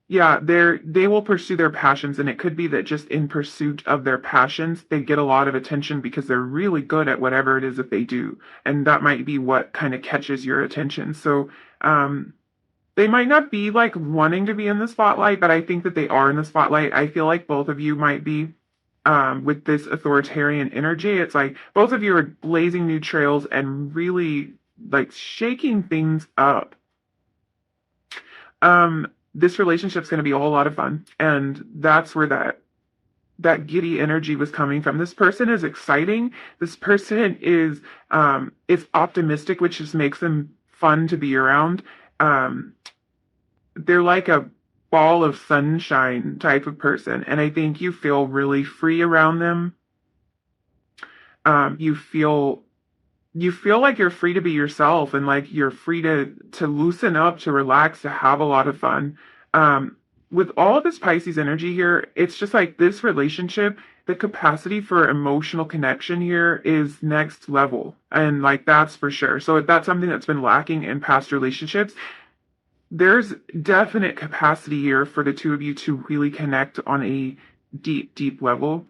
yeah, they will pursue their passions, and it could be that just in pursuit of their passions, they get a lot of attention because they're really good at whatever it is that they do. And that might be what kind of catches your attention. So they might not be like wanting to be in the spotlight, but I think that they are in the spotlight. I feel like both of you might be with this authoritarian energy. It's like both of you are blazing new trails and really like shaking things up. This relationship's going to be a whole lot of fun, and that's where that giddy energy was coming from. This person is exciting. This person is optimistic, which just makes them fun to be around. Um, they're like a ball of sunshine type of person, and I think you feel really free around them. You feel like you're free to be yourself, and like you're free to loosen up, to relax, to have a lot of fun. With all of this Pisces energy here, it's just like this relationship, the capacity for emotional connection here is next level, and like that's for sure. So if that's something that's been lacking in past relationships, there's definite capacity here for the two of you to really connect on a deep, deep level.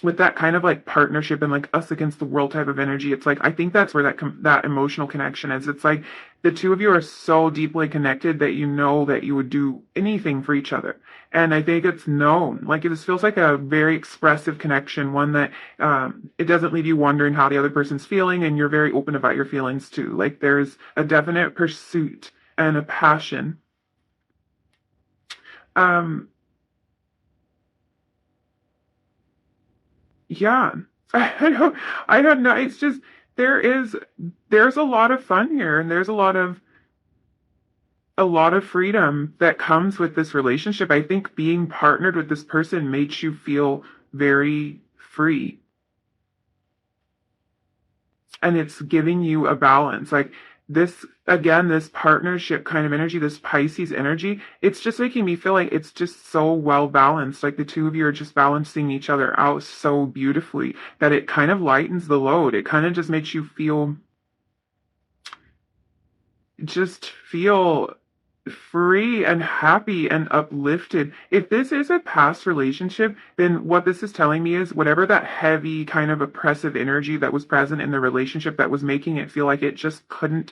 with that kind of like partnership and like us against the world type of energy, it's like I think that's where that emotional connection is. It's like the two of you are so deeply connected that you know that you would do anything for each other. And I think it's known. Like this feels like a very expressive connection, one that it doesn't leave you wondering how the other person's feeling, and you're very open about your feelings too. Like there's a definite pursuit and a passion. Um, Yeah. I don't know. It's just there is there's a lot of fun here, and there's a lot of freedom that comes with this relationship. I think being partnered with this person makes you feel very free, and it's giving you a balance. Like this again, this partnership kind of energy, this Pisces energy, it's just making me feel like it's just so well balanced. Like the two of you are just balancing each other out so beautifully that it kind of lightens the load. It kind of just makes you feel free and happy and uplifted. If this is a past relationship, then what this is telling me is whatever that heavy kind of oppressive energy that was present in the relationship that was making it feel like it just couldn't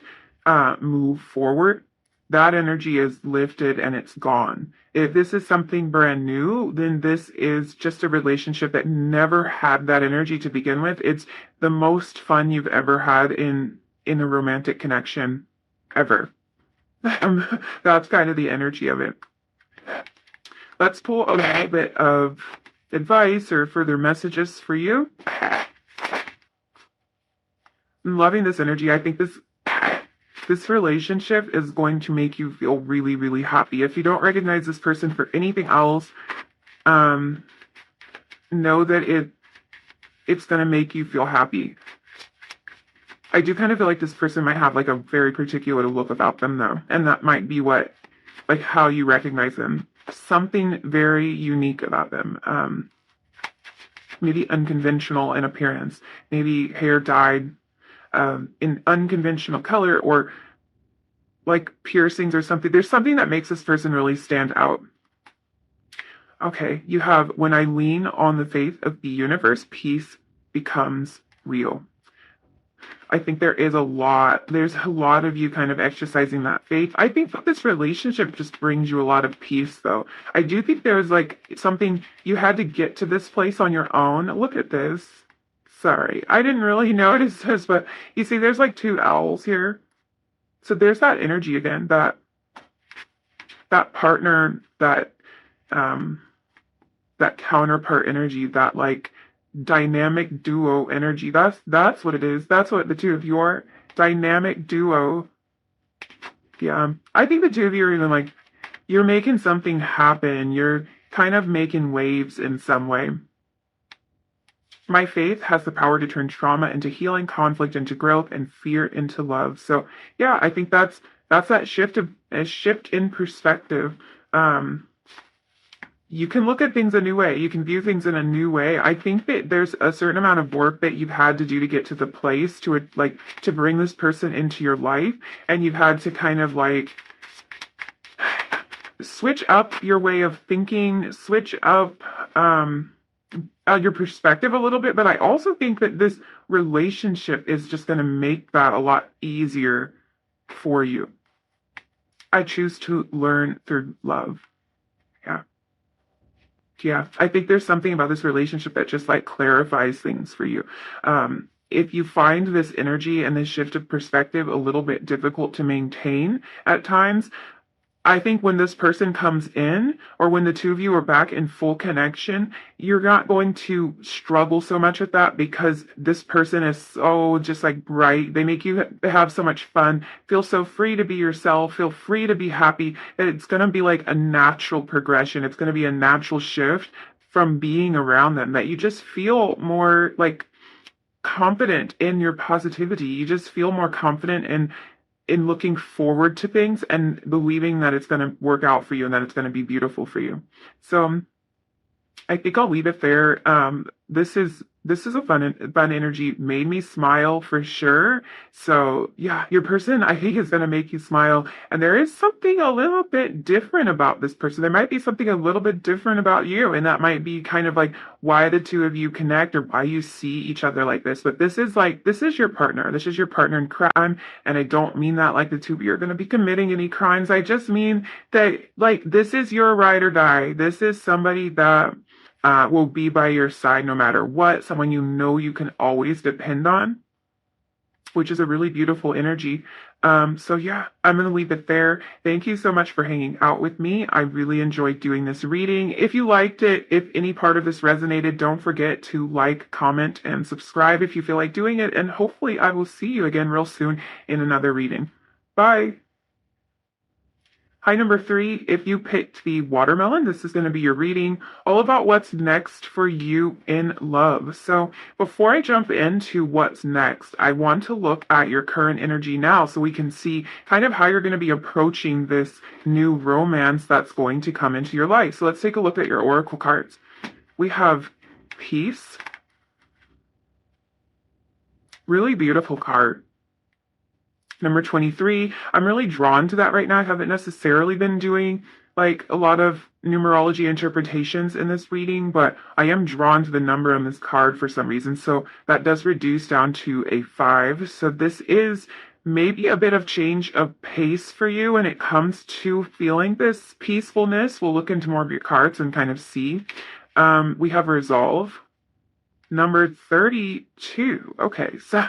move forward, that energy is lifted and it's gone. If this is something brand new, then this is just a relationship that never had that energy to begin with. It's the most fun you've ever had in a romantic connection ever. That's kind of the energy of it. Let's pull a little bit of advice or further messages for you. I'm loving this energy. I think this relationship is going to make you feel really, really happy. If you don't recognize this person for anything else, um, know that it's going to make you feel happy. I do kind of feel like this person might have like a very particular look about them though, and that might be what, like how you recognize them. Something very unique about them. Maybe unconventional in appearance, maybe hair dyed in unconventional color, or like piercings or something. There's something that makes this person really stand out. Okay, you have when I lean on the faith of the universe, peace becomes real. I think there's a lot of you kind of exercising that faith. I think that this relationship just brings you a lot of peace, though. I do think there's like something you had to get to this place on your own. Look at this. Sorry, I didn't really notice this, but you see, there's like two owls here. So there's that energy again, that partner, um, that counterpart energy, that like dynamic duo energy. That's what it is. That's what the two of you are. Dynamic duo. Yeah. I think the two of you are even like you're making something happen. You're kind of making waves in some way. My faith has the power to turn trauma into healing, conflict into growth, and fear into love. So yeah, I think that's that shift of a shift in perspective. Um, you can look at things a new way. You can view things in a new way. I think that there's a certain amount of work that you've had to do to get to the place to like to bring this person into your life, and you've had to kind of like switch up your way of thinking, switch up your perspective a little bit. But I also think that this relationship is just going to make that a lot easier for you. I choose to learn through love. Yeah. Yeah, I think there's something about this relationship that just like clarifies things for you. If you find this energy and this shift of perspective a little bit difficult to maintain at times, I think when this person comes in or when the two of you are back in full connection, you're not going to struggle so much with that because this person is so just like bright. They make you have so much fun, feel so free to be yourself, feel free to be happy that it's going to be like a natural progression. It's going to be a natural shift from being around them that you just feel more like confident in your positivity. You just feel more confident in looking forward to things and believing that it's going to work out for you and that it's going to be beautiful for you. So I think I'll leave it there. This is This is a fun energy. Made me smile for sure. So yeah, your person I think is gonna make you smile. And there is something a little bit different about this person. There might be something a little bit different about you, and that might be kind of like why the two of you connect or why you see each other like this. But this is your partner. This is your partner in crime. And I don't mean that like the two of you are gonna be committing any crimes. I just mean that like this is your ride or die. This is somebody that will be by your side no matter what, someone you know you can always depend on, which is a really beautiful energy. So yeah, I'm going to leave it there. Thank you so much for hanging out with me. I really enjoyed doing this reading. If you liked it, if any part of this resonated, don't forget to like, comment, and subscribe if you feel like doing it. And hopefully I will see you again real soon in another reading. Bye. Hi, number 3. If you picked the watermelon, this is going to be your reading all about what's next for you in love. So before I jump into what's next, I want to look at your current energy now so we can see kind of how you're going to be approaching this new romance that's going to come into your life. So let's take a look at your oracle cards. We have peace. Really beautiful card. Number 23, I'm really drawn to that right now. I haven't necessarily been doing like a lot of numerology interpretations in this reading, but I am drawn to the number on this card for some reason. So that does reduce down to a 5. So this is maybe a bit of change of pace for you when it comes to feeling this peacefulness. We'll look into more of your cards and kind of see. We have resolve. Number 32. Okay, so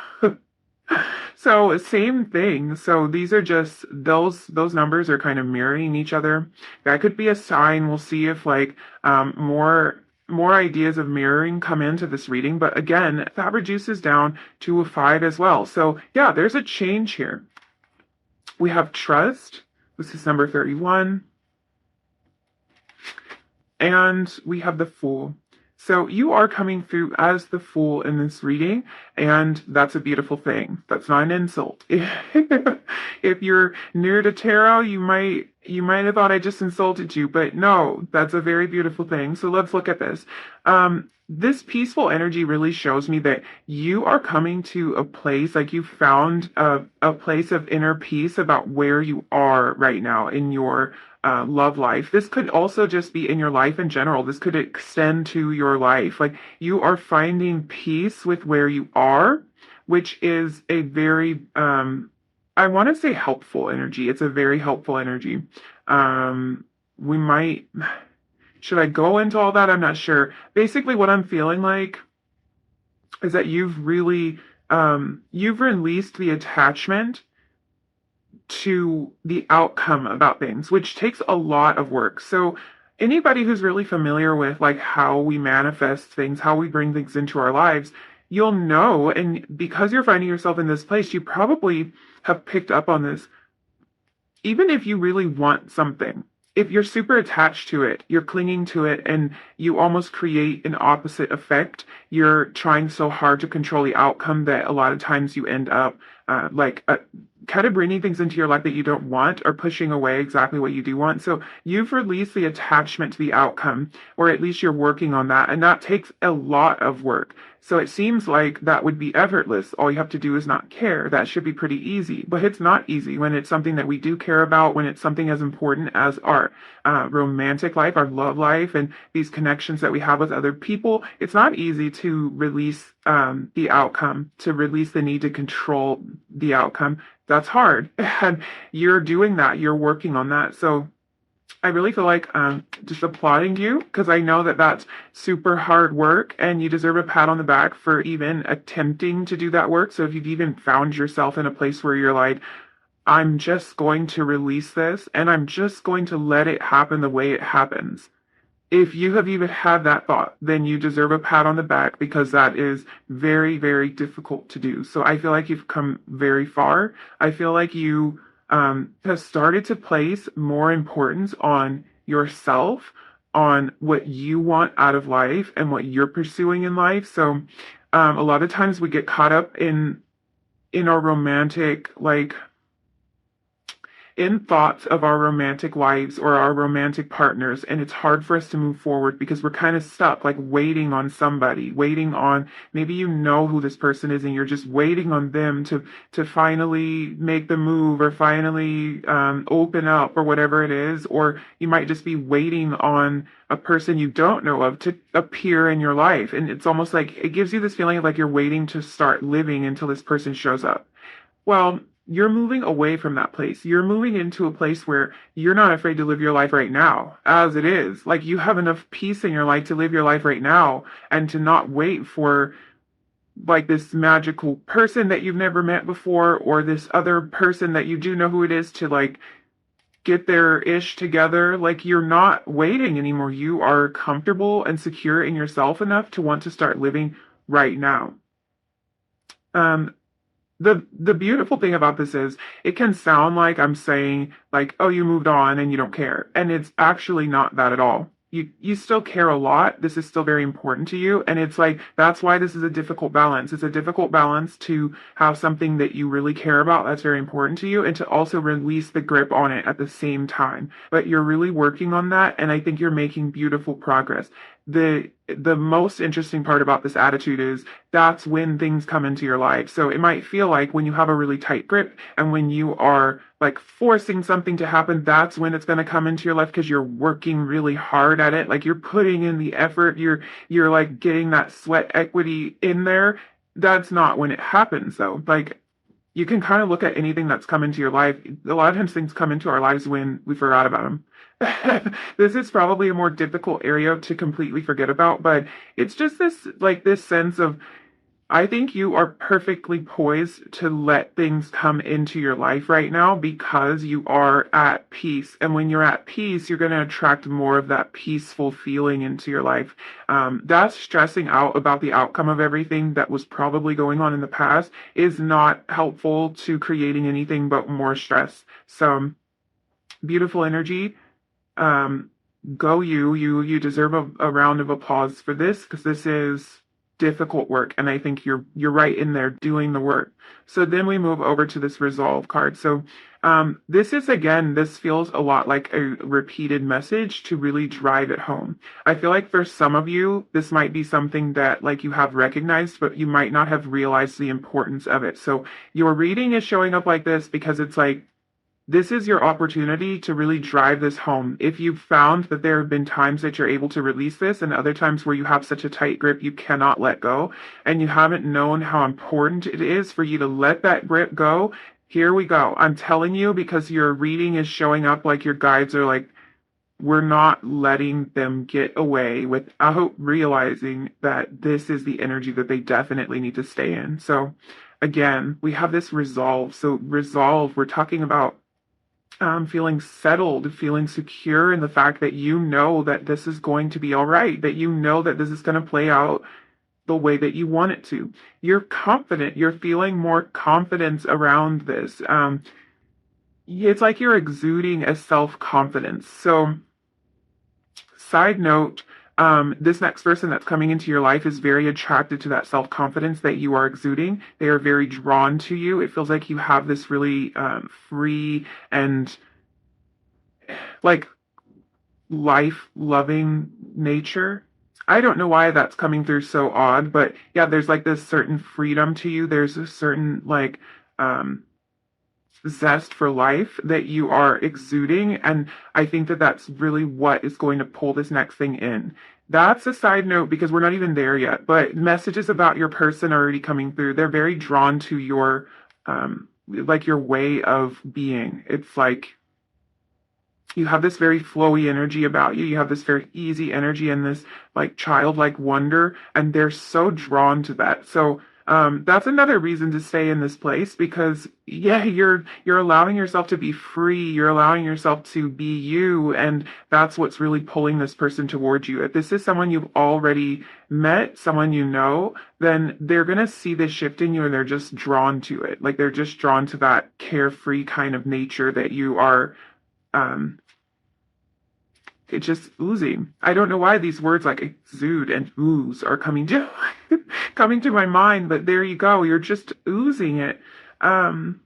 so same thing. So these are just those numbers are kind of mirroring each other. That could be a sign. We'll see if like more ideas of mirroring come into this reading. But again, that reduces down to a 5 as well. So yeah, there's a change here. We have trust. This is number 31. And we have the Fool. So you are coming through as the Fool in this reading, and that's a beautiful thing. That's not an insult. If you're near to tarot, you might have thought I just insulted you, but no, that's a very beautiful thing. So let's look at this. This peaceful energy really shows me that you are coming to a place, like you found a place of inner peace about where you are right now in your love life. This could also just be in your life in general. This could extend to your life. Like you are finding peace with where you are, which is a very, I want to say helpful energy. It's a very helpful energy. We might, should I go into all that? I'm not sure. Basically, what I'm feeling like is that you've released the attachment to the outcome about things, which takes a lot of work. So anybody who's really familiar with like how we manifest things, how we bring things into our lives, you'll know, and because you're finding yourself in this place, you probably have picked up on this. Even if you really want something, if you're super attached to it, you're clinging to it, and you almost create an opposite effect. You're trying so hard to control the outcome that a lot of times you end up kind of bringing things into your life that you don't want or pushing away exactly what you do want. So you've released the attachment to the outcome, or at least you're working on that. And that takes a lot of work. So it seems like that would be effortless. All you have to do is not care. That should be pretty easy. But it's not easy when it's something that we do care about, when it's something as important as our romantic life, our love life, and these connections that we have with other people. It's not easy to release the outcome, to release the need to control the outcome. That's hard. And you're doing that. You're working on that. So I really feel like just applauding you, because I know that that's super hard work and you deserve a pat on the back for even attempting to do that work. So if you've even found yourself in a place where you're like, I'm just going to release this and I'm just going to let it happen the way it happens. If you have even had that thought, then you deserve a pat on the back, because that is very, very difficult to do. So I feel like you've come very far. I feel like you have started to place more importance on yourself, on what you want out of life and what you're pursuing in life. So a lot of times we get caught up in our romantic, like, in thoughts of our romantic lives or our romantic partners, and it's hard for us to move forward because we're kind of stuck, like waiting on somebody, waiting on, maybe you know who this person is and you're just waiting on them to finally make the move or finally open up or whatever it is. Or you might just be waiting on a person you don't know of to appear in your life, and it's almost like it gives you this feeling of like you're waiting to start living until this person shows up. Well, you're moving away from that place. You're moving into a place where you're not afraid to live your life right now as it is. Like you have enough peace in your life to live your life right now and to not wait for like this magical person that you've never met before or this other person that you do know who it is to like get their ish together. Like you're not waiting anymore. You are comfortable and secure in yourself enough to want to start living right now. Um, the beautiful thing about this is it can sound like I'm saying like, oh, you moved on and you don't care. And it's actually not that at all. You still care a lot. This is still very important to you. And it's like that's why this is a difficult balance. It's a difficult balance to have something that you really care about that's very important to you and to also release the grip on it at the same time. But you're really working on that, and I think you're making beautiful progress. The most interesting part about this attitude is that's when things come into your life. So it might feel like when you have a really tight grip and when you are like forcing something to happen, that's when it's going to come into your life because you're working really hard at it. Like you're putting in the effort, you're like getting that sweat equity in there. That's not when it happens though. Like you can kind of look at anything that's come into your life. A lot of times things come into our lives when we forgot about them. This is probably a more difficult area to completely forget about, but it's just this like this sense of I think you are perfectly poised to let things come into your life right now because you are at peace. And when you're at peace, you're going to attract more of that peaceful feeling into your life. That's stressing out about the outcome of everything that was probably going on in the past is not helpful to creating anything but more stress. So beautiful energy. Um, Go you deserve a round of applause for this because this is difficult work, and I think you're right in there doing the work. So then we move over to this resolve card. So this is again, this feels a lot like a repeated message to really drive it home. I feel like for some of you, this might be something that like you have recognized, but you might not have realized the importance of it. So your reading is showing up like this because it's like this is your opportunity to really drive this home. If you've found that there have been times that you're able to release this and other times where you have such a tight grip you cannot let go, and you haven't known how important it is for you to let that grip go, here we go. I'm telling you because your reading is showing up like your guides are like, we're not letting them get away without realizing that this is the energy that they definitely need to stay in. So again, we have this resolve. So resolve, we're talking about feeling settled, feeling secure in the fact that you know that this is going to be all right, that you know that this is going to play out the way that you want it to. You're confident. You're feeling more confidence around this. It's like you're exuding a self-confidence. So, side note, this next person that's coming into your life is very attracted to that self-confidence that you are exuding. They are very drawn to you. It feels like you have this really free and like life-loving nature. I don't know why that's coming through so odd, but yeah, there's like this certain freedom to you. There's a certain like um, zest for life that you are exuding. And I think that that's really what is going to pull this next thing in. That's a side note because we're not even there yet, but messages about your person are already coming through. They're very drawn to your, like your way of being. It's like you have this very flowy energy about you. You have this very easy energy and this like childlike wonder, and they're so drawn to that. So that's another reason to stay in this place because yeah, you're allowing yourself to be free. You're allowing yourself to be you, and that's what's really pulling this person towards you. If this is someone you've already met, someone you know, then they're gonna see this shift in you, and they're just drawn to it. Like they're just drawn to that carefree kind of nature that you are. It's just oozing. I don't know why these words like exude and ooze are coming to coming to my mind, but there you go. You're just oozing it. Um,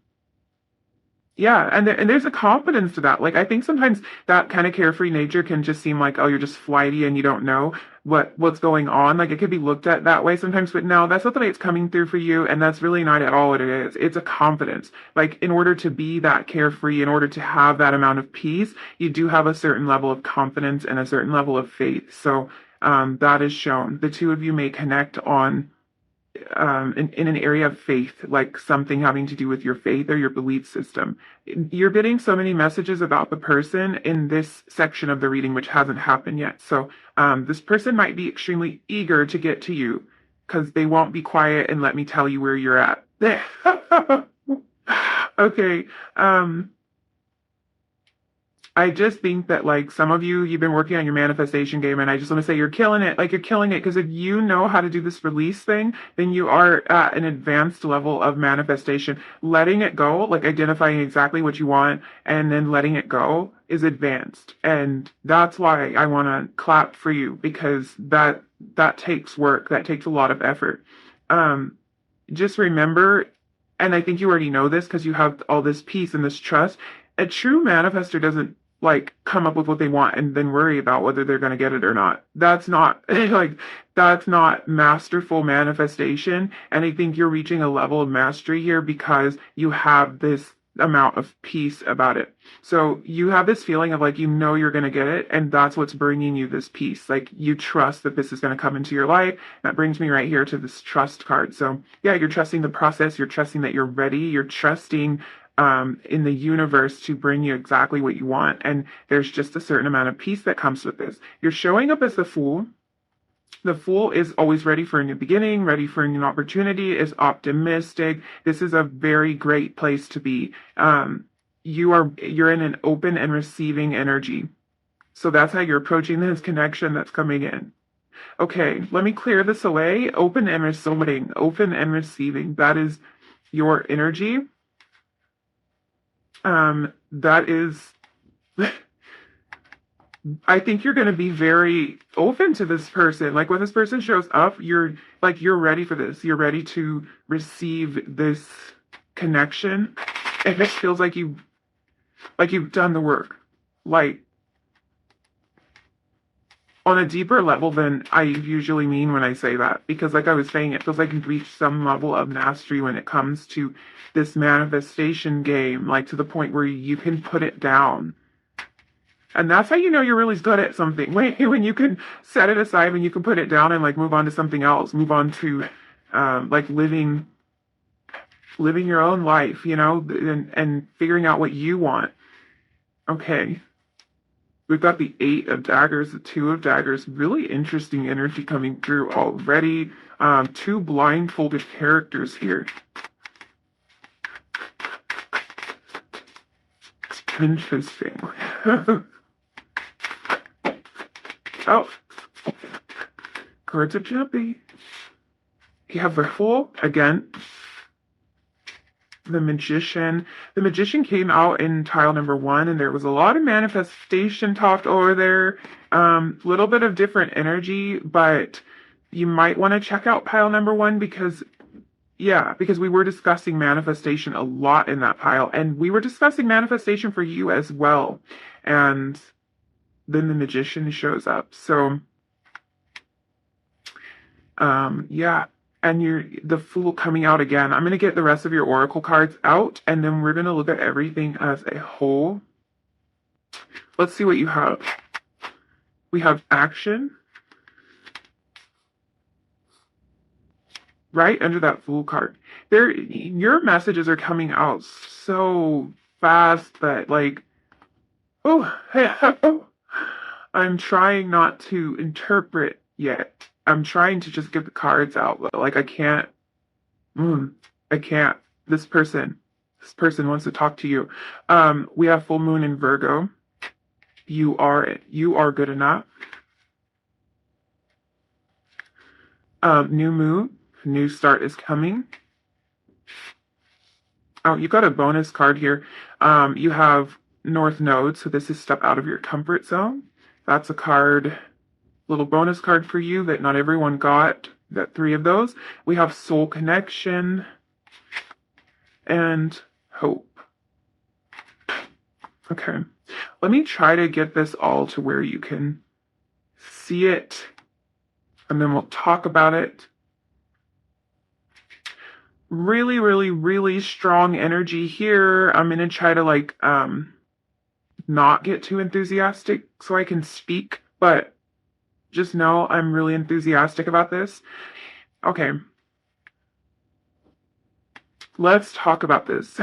Yeah, and there's a confidence to that. Like I think sometimes that kind of carefree nature can just seem like, oh, you're just flighty and you don't know what's going on. Like it could be looked at that way sometimes, but no, that's not the way it's coming through for you, and that's really not at all what it is. It's a confidence. Like in order to be that carefree, in order to have that amount of peace, you do have a certain level of confidence and a certain level of faith. So that is shown. The two of you may connect on in an area of faith, like something having to do with your faith or your belief system. You're getting so many messages about the person in this section of the reading, which hasn't happened yet. So this person might be extremely eager to get to you because they won't be quiet and let me tell you where you're at. Okay. I just think that like some of you, you've been working on your manifestation game, and I just want to say you're killing it. Like you're killing it because if you know how to do this release thing, then you are at an advanced level of manifestation. Letting it go, like identifying exactly what you want and then letting it go is advanced. And that's why I want to clap for you because that takes work. That takes a lot of effort. Um, just remember, and I think you already know this because you have all this peace and this trust. A true manifester doesn't like come up with what they want and then worry about whether they're going to get it or not. That's not like that's not masterful manifestation. And I think you're reaching a level of mastery here because you have this amount of peace about it. So you have this feeling of like you know you're going to get it, and that's what's bringing you this peace. Like you trust that this is going to come into your life. That brings me right here to this trust card. So yeah, you're trusting the process, you're trusting that you're ready, you're trusting in the universe to bring you exactly what you want. And there's just a certain amount of peace that comes with this. You're showing up as the Fool. The Fool is always ready for a new beginning, ready for a new opportunity, is optimistic. This is a very great place to be. You're in an open and receiving energy. So that's how you're approaching this connection that's coming in. Okay, let me clear this away. Open and receiving. Open and receiving. That is your energy. That is, I think you're going to be very open to this person. Like when this person shows up, you're ready for this. You're ready to receive this connection. And it feels like you've done the work. Like on a deeper level than I usually mean when I say that. Because like I was saying, it feels like you've reached some level of mastery when it comes to this manifestation game, like to the point where you can put it down. And that's how you know you're really good at something. When you can set it aside, when you can put it down and like move on to something else, move on to like living your own life, and figuring out what you want. Okay. We've got the 8 of Daggers, the 2 of Daggers. Really interesting energy coming through already. 2 blindfolded characters here. Interesting. Oh, cards are jumpy. You have the Fool again. The Magician. The Magician came out in tile number 1, and there was a lot of manifestation talked over there. Little bit of different energy, but you might want to check out pile number 1 because we were discussing manifestation a lot in that pile, and we were discussing manifestation for you as well. And then the Magician shows up. So, yeah. And you're the Fool coming out again. I'm going to get the rest of your oracle cards out, and then we're going to look at everything as a whole. Let's see what you have. We have action. Right under that Fool card. Your messages are coming out so fast that like, I'm trying not to interpret yet. I'm trying to just get the cards out, but like I can't. I can't. This person wants to talk to you. We have full moon in Virgo. You are good enough. New moon, new start is coming. Oh, you got a bonus card here. You have North Node, so this is step out of your comfort zone. That's a card, little bonus card for you that not everyone got. That 3 of those. We have Soul Connection and Hope. Okay. Let me try to get this all to where you can see it, and then we'll talk about it. Really, really, really strong energy here. I'm gonna try to not get too enthusiastic so I can speak, but just know I'm really enthusiastic about this. Okay, let's talk about this.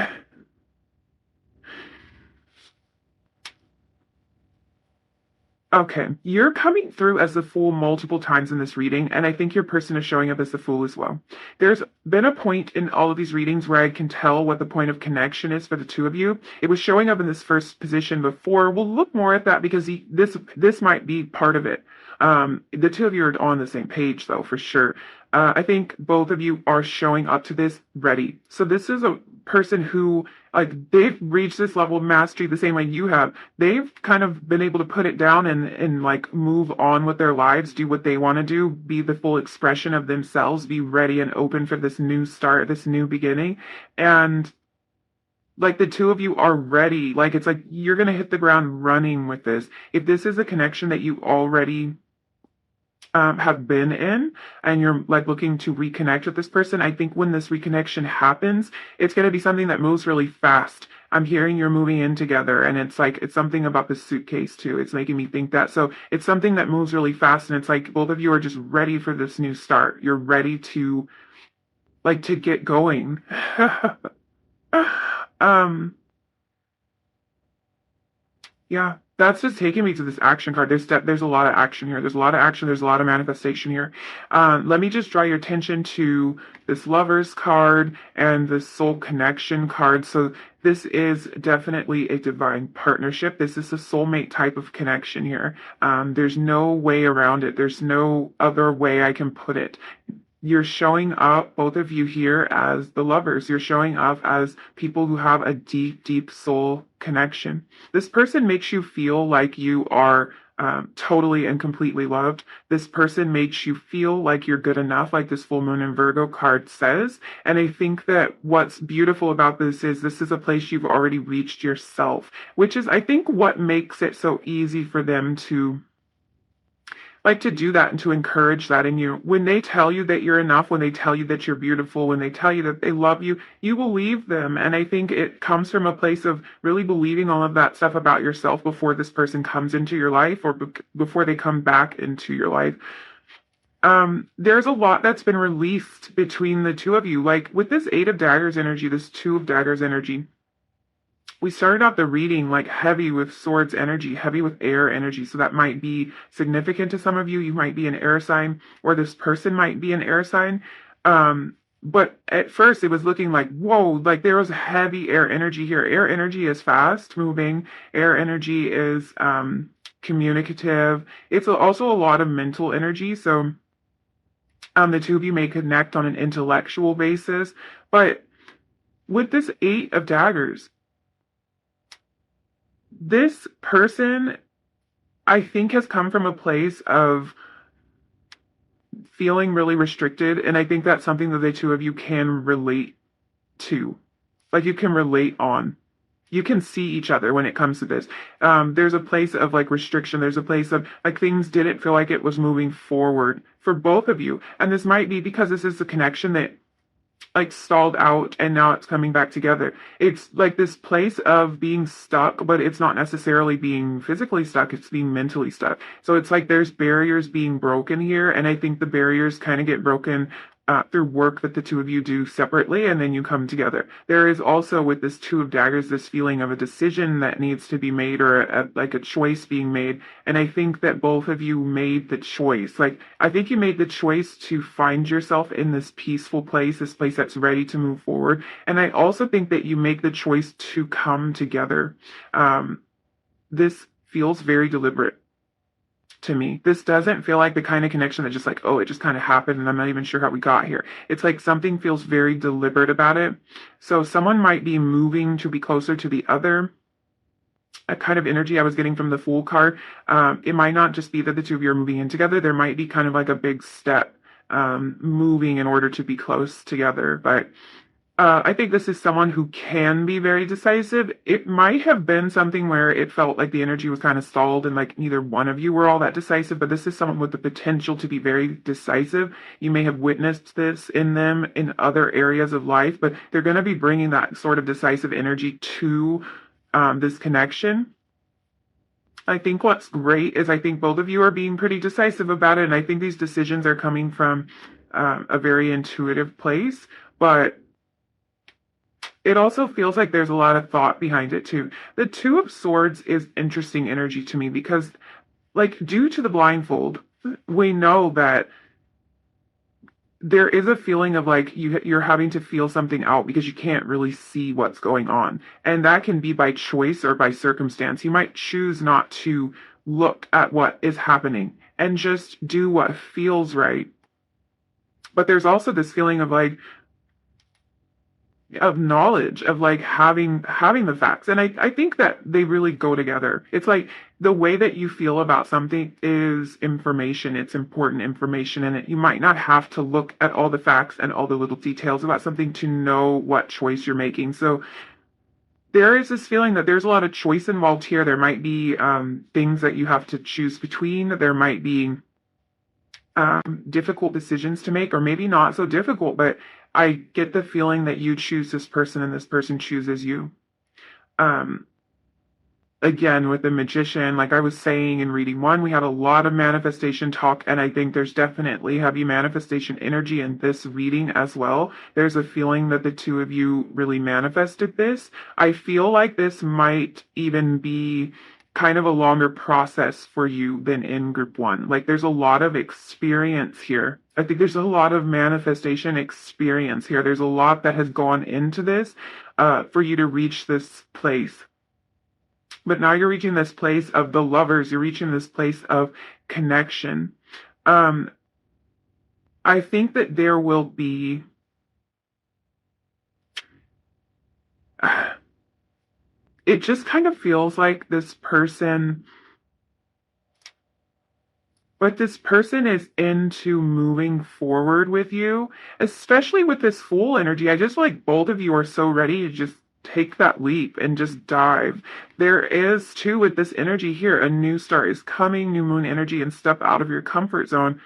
Okay, you're coming through as the fool multiple times in this reading, and I think your person is showing up as the fool as well. There's been a point in all of these readings where I can tell what the point of connection is for the two of you. It was showing up in this first position before. We'll look more at that because this might be part of it. The two of you are on the same page, though, for sure. I think both of you are showing up to this ready. So this is a person who, like, they've reached this level of mastery the same way you have. They've kind of been able to put it down and like move on with their lives, do what they want to do, be the full expression of themselves, be ready and open for this new start, this new beginning. And like the two of you are ready. Like it's like you're gonna hit the ground running with this. If this is a connection that you already have been in and you're like looking to reconnect with this person, I think when this reconnection happens, it's going to be something that moves really fast. I'm hearing you're moving in together, and it's like it's something about the suitcase too. It's making me think that. So it's something that moves really fast, and it's like both of you are just ready for this new start. You're ready to to get going. um Yeah, that's just taking me to this action card. There's a lot of action here. There's a lot of action. There's a lot of manifestation here. Let me just draw your attention to this Lovers card and the Soul Connection card. So this is definitely a divine partnership. This is a soulmate type of connection here. There's no way around it. There's no other way I can put it. You're showing up, both of you here, as the lovers. You're showing up as people who have a deep, deep soul connection. This person makes you feel like you are totally and completely loved. This person makes you feel like you're good enough, like this full moon in Virgo card says. And I think that what's beautiful about this is a place you've already reached yourself, which is, I think, what makes it so easy for them to to do that and to encourage that in you. When they tell you that you're enough, when they tell you that you're beautiful, when they tell you that they love you, you believe them. And I think it comes from a place of really believing all of that stuff about yourself before this person comes into your life or before they come back into your life. There's a lot that's been released between the two of you. Like with this Eight of Daggers energy, this Two of Daggers energy, we started out the reading like heavy with swords energy, heavy with air energy. So that might be significant to some of you. You might be an air sign, or this person might be an air sign. But at first it was looking like, whoa, like there was heavy air energy here. Air energy is fast moving. Air energy is communicative. It's also a lot of mental energy. So the two of you may connect on an intellectual basis. But with this Eight of Daggers, this person, I think, has come from a place of feeling really restricted. And I think that's something that the two of you can relate to. Like you can relate on. You can see each other when it comes to this. There's a place of like restriction. There's a place of like things didn't feel like it was moving forward for both of you. And this might be because this is a connection that like stalled out and now it's coming back together. It's like this place of being stuck, but it's not necessarily being physically stuck, it's being mentally stuck. So it's like there's barriers being broken here, and I think the barriers kind of get broken through work that the two of you do separately, and then you come together. There is also with this Two of Daggers this feeling of a decision that needs to be made, or like a choice being made. And I think that both of you made the choice. Like I think you made the choice to find yourself in this peaceful place, this place that's ready to move forward. And I also think that you make the choice to come together. This feels very deliberate to me. This doesn't feel like the kind of connection that just like, oh, it just kind of happened and I'm not even sure how we got here. It's like something feels very deliberate about it. So someone might be moving to be closer to the other. A kind of energy I was getting from the Fool card. It might not just be that the two of you are moving in together. There might be kind of like a big step moving in order to be close together. But I think this is someone who can be very decisive. It might have been something where it felt like the energy was kind of stalled and like neither one of you were all that decisive, but this is someone with the potential to be very decisive. You may have witnessed this in them in other areas of life, but they're going to be bringing that sort of decisive energy to this connection. I think what's great is I think both of you are being pretty decisive about it, and I think these decisions are coming from a very intuitive place, but it also feels like there's a lot of thought behind it too. The Two of Swords is interesting energy to me because, like, due to the blindfold, we know that there is a feeling of like you're having to feel something out because you can't really see what's going on. And that can be by choice or by circumstance. You might choose not to look at what is happening and just do what feels right. But there's also this feeling of like of knowledge of like having the facts, and I think that they really go together. It's like the way that you feel about something is information. It's important information, and you might not have to look at all the facts and all the little details about something to know what choice you're making. So there is this feeling that there's a lot of choice involved here. There might be things that you have to choose between. There might be difficult decisions to make, or maybe not so difficult, but I get the feeling that you choose this person and this person chooses you. Um, Again, with the magician, like I was saying in reading one, we had a lot of manifestation talk, and I think there's definitely heavy manifestation energy in this reading as well. There's a feeling that the two of you really manifested this. I feel like this might even be kind of a longer process for you than in group one. Like there's a lot of experience here. I think there's a lot of manifestation experience here. There's a lot that has gone into this for you to reach this place. But now you're reaching this place of the lovers. You're reaching this place of connection. Um, I think that there will be. It just kind of feels like this person, but this person is into moving forward with you, especially with this Fool energy. I just like both of you are so ready to just take that leap and just dive. There is too with this energy here, a new start is coming, new moon energy, and step out of your comfort zone.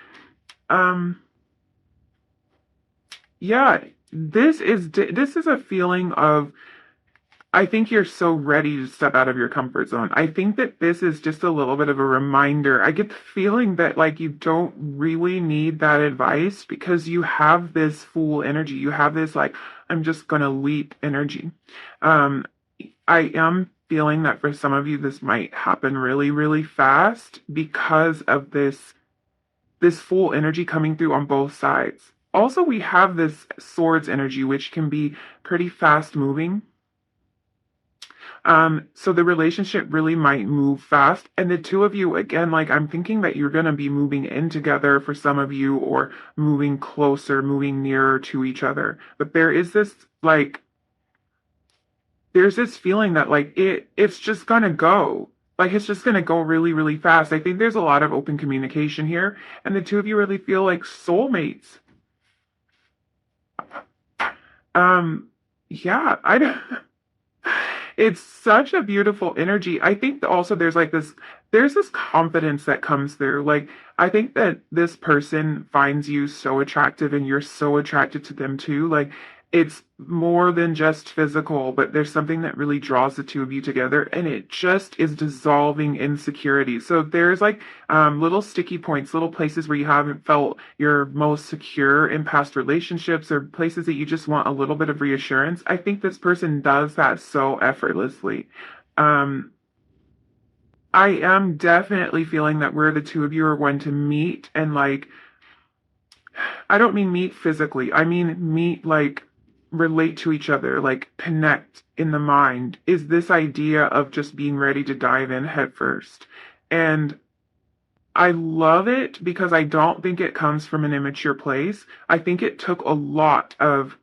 Um, yeah, this is a feeling of I think you're so ready to step out of your comfort zone. I think that this is just a little bit of a reminder. I get the feeling that like you don't really need that advice because you have this Fool energy. You have this like I'm just gonna leap energy. Um, I am feeling that for some of you this might happen really, really fast because of this Fool energy coming through on both sides. Also, we have this Swords energy, which can be pretty fast moving. So the relationship really might move fast. And the two of you, again, like I'm thinking that you're going to be moving in together for some of you or moving closer, moving nearer to each other. But there is this like, there's this feeling that like it's just going to go. Like it's just going to go really, really fast. I think there's a lot of open communication here. And the two of you really feel like soulmates. Um, yeah, I don't. It's such a beautiful energy. I think also there's this confidence that comes through. Like I think that this person finds you so attractive and you're so attracted to them too. Like it's more than just physical, but there's something that really draws the two of you together and it just is dissolving insecurity. So there's like little sticky points, little places where you haven't felt your most secure in past relationships or places that you just want a little bit of reassurance. I think this person does that so effortlessly. Um, I am definitely feeling that where the two of you are going to meet and like I don't mean meet physically. I mean meet like relate to each other, like connect in the mind, is this idea of just being ready to dive in head first. And I love it because I don't think it comes from an immature place. I think it took a lot of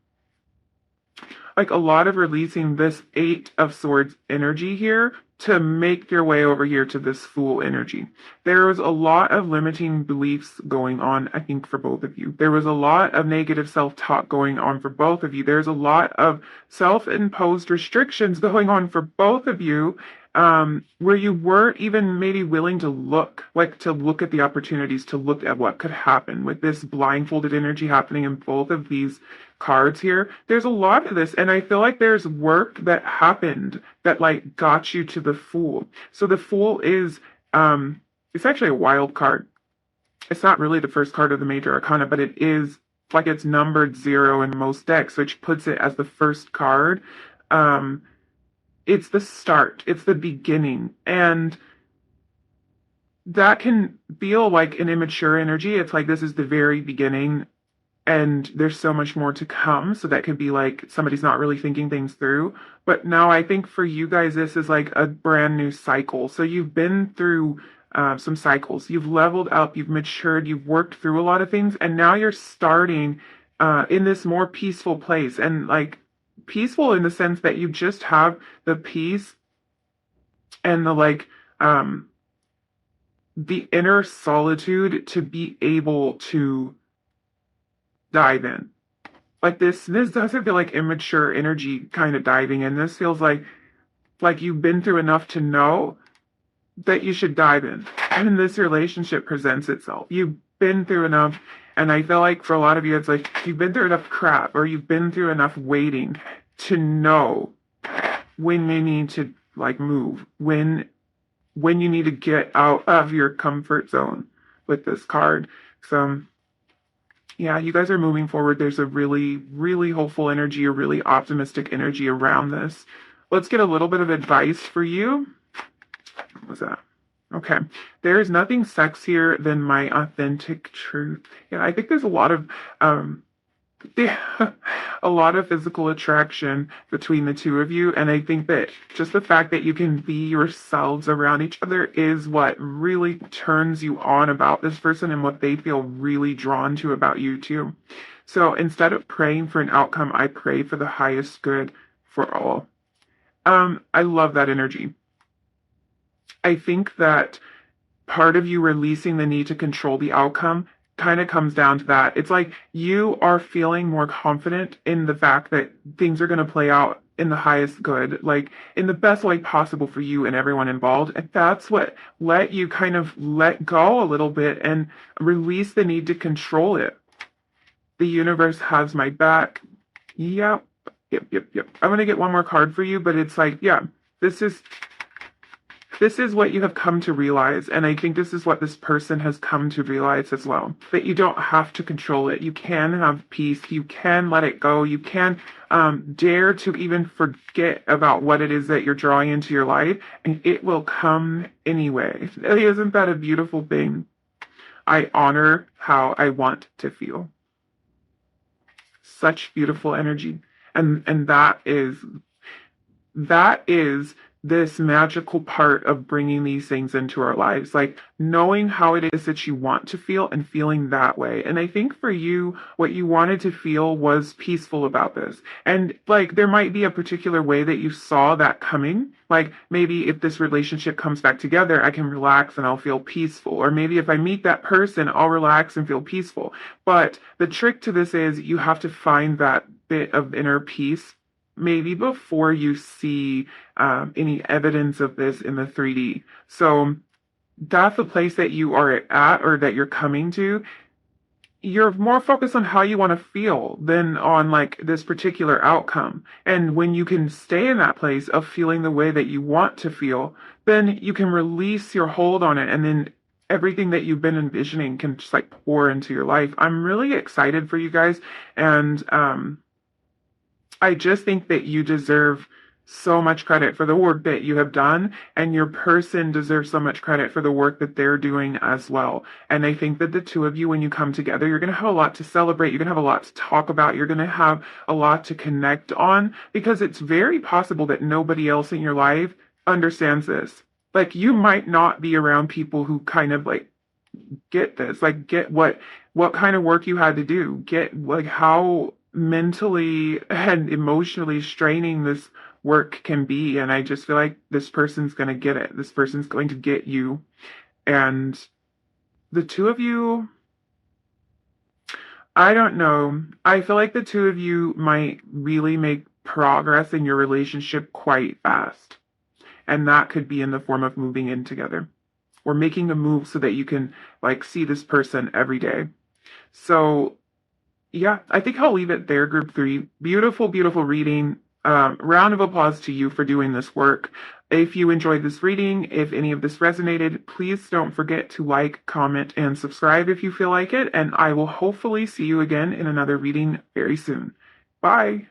like a lot of releasing this Eight of Swords energy here to make your way over here to this Fool energy. There was a lot of limiting beliefs going on, I think, for both of you. There was a lot of negative self-talk going on for both of you. There's a lot of self-imposed restrictions going on for both of you, where you weren't even maybe willing to look, like to look at the opportunities, to look at what could happen with this blindfolded energy happening in both of these cards here. There's a lot of this, and I feel like there's work that happened that like got you to the Fool. So the Fool is it's actually a wild card. It's not really the first card of the major arcana, but it is like it's numbered 0 in most decks, which puts it as the first card. It's the start, it's the beginning, and that can feel like an immature energy. It's like this is the very beginning and there's so much more to come. So that could be like somebody's not really thinking things through. But now I think for you guys, this is like a brand new cycle. So you've been through some cycles, you've leveled up, you've matured, you've worked through a lot of things, and now you're starting in this more peaceful place. And like peaceful in the sense that you just have the peace and the like the inner solitude to be able to dive in. Like this doesn't feel like immature energy kind of diving in. This feels like you've been through enough to know that you should dive in. And this relationship presents itself. You've been through enough, and I feel like for a lot of you, it's like you've been through enough crap, or you've been through enough waiting to know when you need to like move, when you need to get out of your comfort zone with this card. So yeah, you guys are moving forward. There's a really, really hopeful energy, a really optimistic energy around this. Let's get a little bit of advice for you. What was that? Okay. There is nothing sexier than my authentic truth. Yeah, I think there's a lot of a lot of physical attraction between the two of you, and I think that just the fact that you can be yourselves around each other is what really turns you on about this person and what they feel really drawn to about you too. So instead of praying for an outcome, I pray for the highest good for all. I love that energy. I think that part of you releasing the need to control the outcome kind of comes down to that. It's like you are feeling more confident in the fact that things are going to play out in the highest good, like in the best way possible for you and everyone involved. And that's what let you kind of let go a little bit and release the need to control it. The universe has my back. Yep. I'm going to get one more card for you, but it's like, yeah, this is what you have come to realize, and I think this is what this person has come to realize as well, that you don't have to control it. You can have peace. You can let it go. You can dare to even forget about what it is that you're drawing into your life, and it will come anyway. Isn't that a beautiful thing? I honor how I want to feel. Such beautiful energy. And that is this magical part of bringing these things into our lives, like knowing how it is that you want to feel and feeling that way. And I think for you, what you wanted to feel was peaceful about this. And like there might be a particular way that you saw that coming. Like maybe if this relationship comes back together, I can relax and I'll feel peaceful. Or maybe if I meet that person, I'll relax and feel peaceful. But the trick to this is you have to find that bit of inner peace maybe before you see any evidence of this in the 3D. So that's the place that you are at or that you're coming to. You're more focused on how you want to feel than on like this particular outcome. And when you can stay in that place of feeling the way that you want to feel, then you can release your hold on it, and then everything that you've been envisioning can just like pour into your life. I'm really excited for you guys, and I just think that you deserve so much credit for the work that you have done, and your person deserves so much credit for the work that they're doing as well. And I think that the two of you, when you come together, you're going to have a lot to celebrate. You're going to have a lot to talk about. You're going to have a lot to connect on, because it's very possible that nobody else in your life understands this. Like you might not be around people who kind of like get this, like get what kind of work you had to do, get like how mentally and emotionally straining this work can be. And I just feel like this person's going to get it. This person's going to get you. And the two of you, I don't know. I feel like the two of you might really make progress in your relationship quite fast. And that could be in the form of moving in together or making a move so that you can like see this person every day. So yeah, I think I'll leave it there, group three. Beautiful, beautiful reading. Round of applause to you for doing this work. If you enjoyed this reading, if any of this resonated, please don't forget to like, comment, and subscribe if you feel like it. And I will hopefully see you again in another reading very soon. Bye.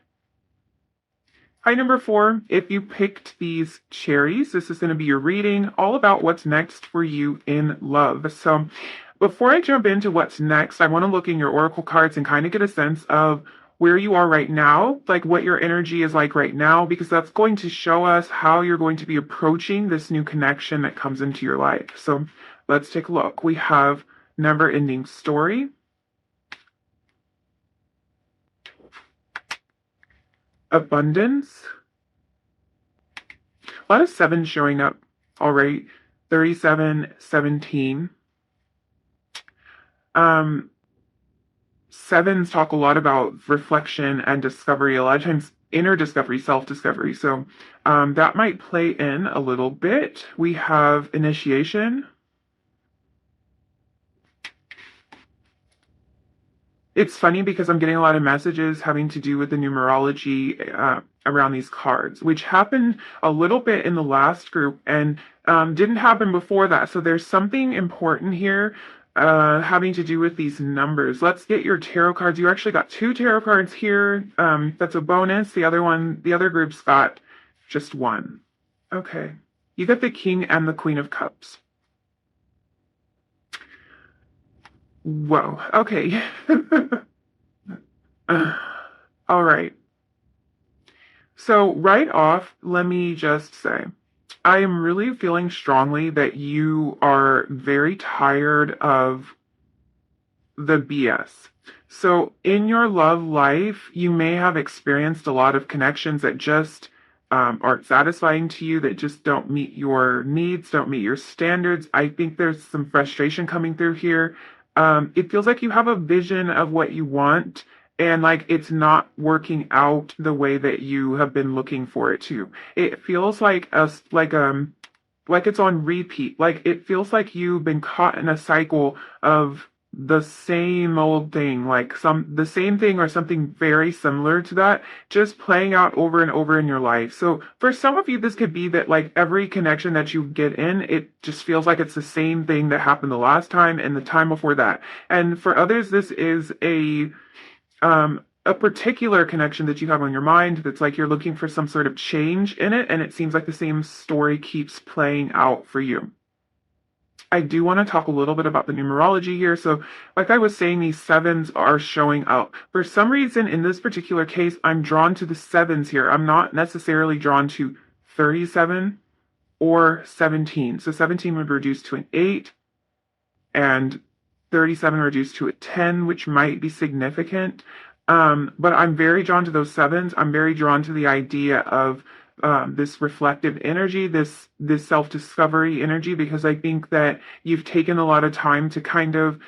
Hi, number four. If you picked these cherries, this is going to be your reading all about what's next for you in love. So before I jump into what's next, I want to look in your oracle cards and kind of get a sense of where you are right now, like what your energy is like right now, because that's going to show us how you're going to be approaching this new connection that comes into your life. So let's take a look. We have never ending story, abundance, a lot of sevens showing up already, 37, 17. Sevens talk a lot about reflection and discovery, a lot of times inner discovery, self-discovery. So that might play in a little bit. We have initiation. It's funny because I'm getting a lot of messages having to do with the numerology around these cards, which happened a little bit in the last group and didn't happen before that. So there's something important here having to do with these numbers. Let's get your tarot cards. You actually got two tarot cards here. That's a bonus. The other group's got just one. Okay. You got the King and the Queen of Cups. Whoa. Okay. All right. So right off, let me just say, I am really feeling strongly that you are very tired of the BS. So in your love life, you may have experienced a lot of connections that just aren't satisfying to you, that just don't meet your needs, don't meet your standards. I think there's some frustration coming through here. It feels like you have a vision of what you want, and like it's not working out the way that you have been looking for it to. It feels like like it's on repeat. Like it feels like you've been caught in a cycle of the same old thing, like the same thing or something very similar to that, just playing out over and over in your life. So for some of you, this could be that like every connection that you get in, it just feels like it's the same thing that happened the last time and the time before that. And for others, this is a particular connection that you have on your mind that's like you're looking for some sort of change in it, and it seems like the same story keeps playing out for you. I do want to talk a little bit about the numerology here. So like I was saying, these sevens are showing up. For some reason, in this particular case, I'm drawn to the sevens here. I'm not necessarily drawn to 37 or 17. So 17 would reduce to an 8, and 37 reduced to a 10, which might be significant. But I'm very drawn to those sevens. I'm very drawn to the idea of this reflective energy, this self-discovery energy, because I think that you've taken a lot of time to kind of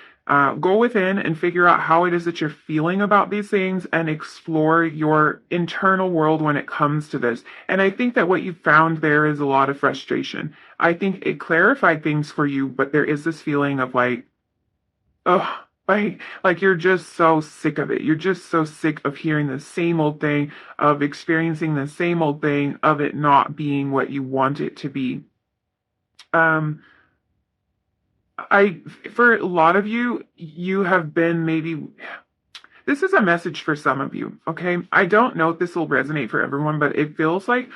go within and figure out how it is that you're feeling about these things and explore your internal world when it comes to this. And I think that what you found there is a lot of frustration. I think it clarified things for you, but there is this feeling of like, oh, like you're just so sick of it. You're just so sick of hearing the same old thing, of experiencing the same old thing, of it not being what you want it to be. For a lot of you, you have been maybe, this is a message for some of you, okay? I don't know if this will resonate for everyone, but it feels like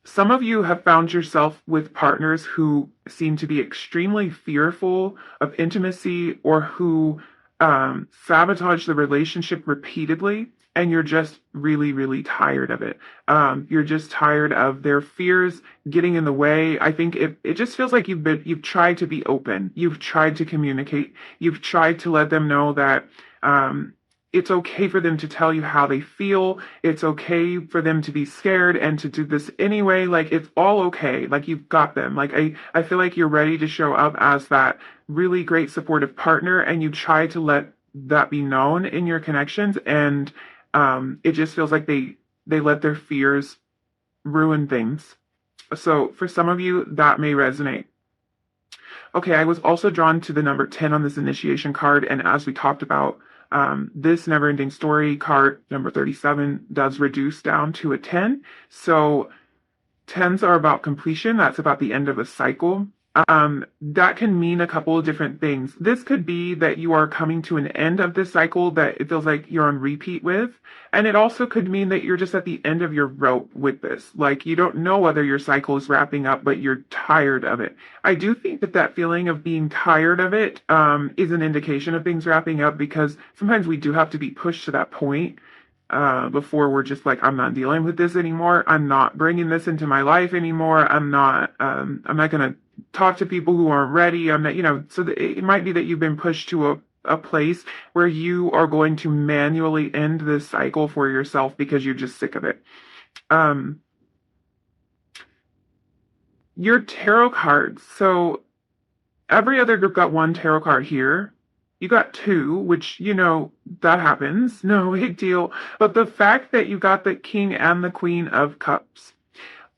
some of you have found yourself with partners who seem to be extremely fearful of intimacy or who sabotage the relationship repeatedly, and you're just really, really tired of it. You're just tired of their fears getting in the way. I think it just feels like you've tried to be open, you've tried to communicate, you've tried to let them know that it's okay for them to tell you how they feel. It's okay for them to be scared and to do this anyway. Like, it's all okay. Like, you've got them. Like, I feel like you're ready to show up as that really great supportive partner, and you try to let that be known in your connections. And it just feels like they let their fears ruin things. So for some of you, that may resonate. Okay, I was also drawn to the number 10 on this initiation card, and as we talked about, this never-ending story card, number 37, does reduce down to a 10. So 10s are about completion. That's about the end of a cycle. That can mean a couple of different things. This could be that you are coming to an end of this cycle that it feels like you're on repeat with. And it also could mean that you're just at the end of your rope with this. Like, you don't know whether your cycle is wrapping up, but you're tired of it. I do think that that feeling of being tired of it is an indication of things wrapping up, because sometimes we do have to be pushed to that point before we're just like, I'm not dealing with this anymore. I'm not bringing this into my life anymore. I'm not going to talk to people who aren't ready. I'm not, so it might be that you've been pushed to a place where you are going to manually end this cycle for yourself because you're just sick of it. Your tarot cards. So every other group got one tarot card here. You got two, which, that happens. No big deal. But the fact that you got the King and the Queen of Cups,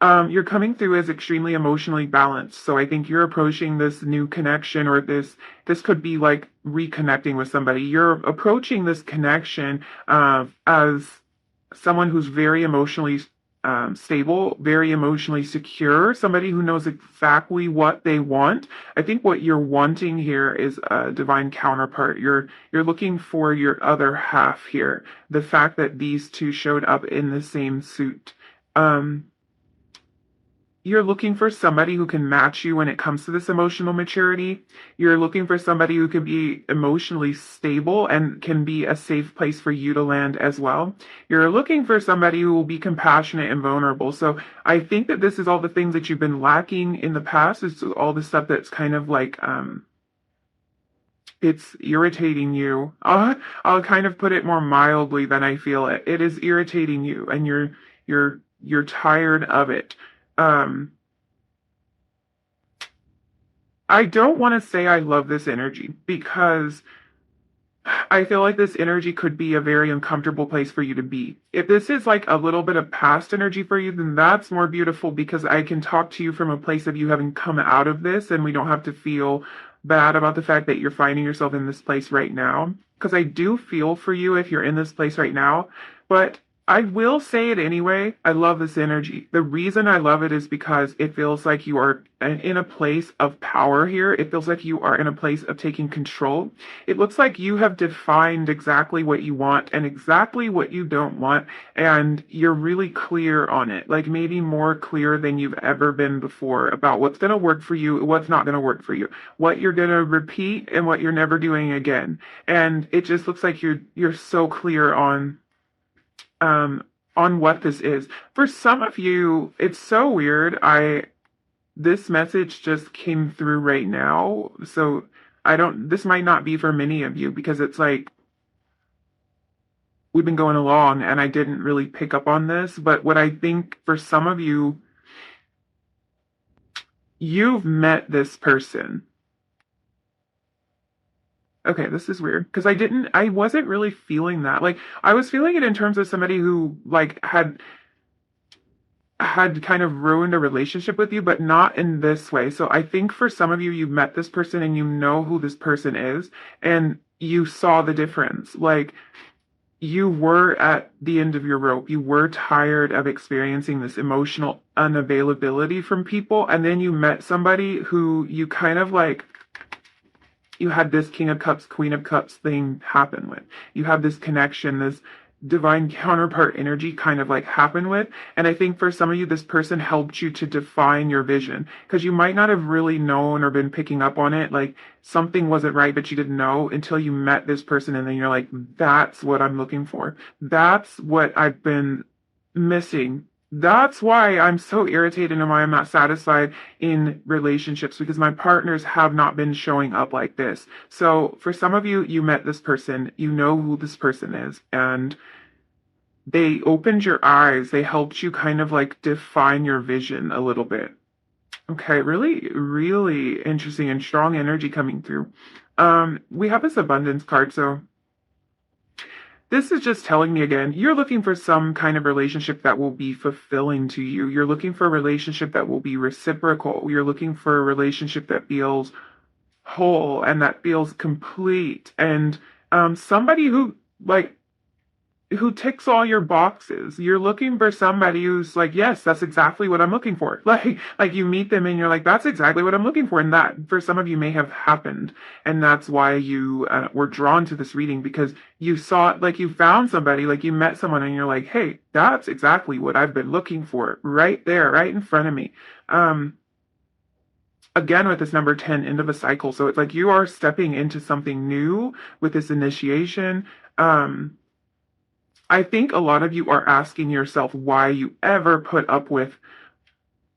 you're coming through as extremely emotionally balanced. So I think you're approaching this new connection, or this could be like reconnecting with somebody. You're approaching this connection as someone who's very emotionally stable, very emotionally secure, somebody who knows exactly what they want. I think what you're wanting here is a divine counterpart. You're looking for your other half here. The fact that these two showed up in the same suit. You're looking for somebody who can match you when it comes to this emotional maturity. You're looking for somebody who can be emotionally stable and can be a safe place for you to land as well. You're looking for somebody who will be compassionate and vulnerable. So I think that this is all the things that you've been lacking in the past. It's all the stuff that's kind of like, it's irritating you. I'll kind of put it more mildly than I feel it. It is irritating you, and you're tired of it. I don't want to say I love this energy, because I feel like this energy could be a very uncomfortable place for you to be. If this is like a little bit of past energy for you, then that's more beautiful, because I can talk to you from a place of you having come out of this, and we don't have to feel bad about the fact that you're finding yourself in this place right now. Because I do feel for you if you're in this place right now, but I will say it anyway. I love this energy. The reason I love it is because it feels like you are in a place of power here. It feels like you are in a place of taking control. It looks like you have defined exactly what you want and exactly what you don't want, and you're really clear on it. Like, maybe more clear than you've ever been before about what's going to work for you, what's not going to work for you, what you're going to repeat and what you're never doing again. And it just looks like you're so clear on what this is. For some of you, it's so weird. This message just came through right now. So this might not be for many of you, because it's like we've been going along and I didn't really pick up on this. But what I think for some of you, you've met this person. Okay, this is weird, because I wasn't really feeling that. Like, I was feeling it in terms of somebody who like had kind of ruined a relationship with you, but not in this way. So I think for some of you, you met this person and you know who this person is, and you saw the difference. Like, you were at the end of your rope. You were tired of experiencing this emotional unavailability from people, and then you met somebody who you kind of like, you had this King of Cups, Queen of Cups thing happen with. You have this connection, this divine counterpart energy kind of like happen with. And I think for some of you, this person helped you to define your vision, because you might not have really known or been picking up on it. Like, something wasn't right, but you didn't know until you met this person. And then you're like, that's what I'm looking for. That's what I've been missing. That's why I'm so irritated and why I'm not satisfied in relationships because my partners have not been showing up like this. So for some of you, you met this person, you know who this person is, and they opened your eyes. They helped you kind of like define your vision a little bit. Okay, really, really interesting and strong energy coming through. We have this abundance card, so this is just telling me again, you're looking for some kind of relationship that will be fulfilling to you. You're looking for a relationship that will be reciprocal. You're looking for a relationship that feels whole and that feels complete. And somebody who like who ticks all your boxes. You're looking for somebody who's like, yes, that's exactly what I'm looking for. Like you meet them and you're like, that's exactly what I'm looking for. And that for some of you may have happened. And that's why you were drawn to this reading because you saw, like you found somebody, like you met someone and you're like, hey, that's exactly what I've been looking for right there, right in front of me. Again with this number 10, end of a cycle. So it's like you are stepping into something new with this initiation. I think a lot of you are asking yourself why you ever put up with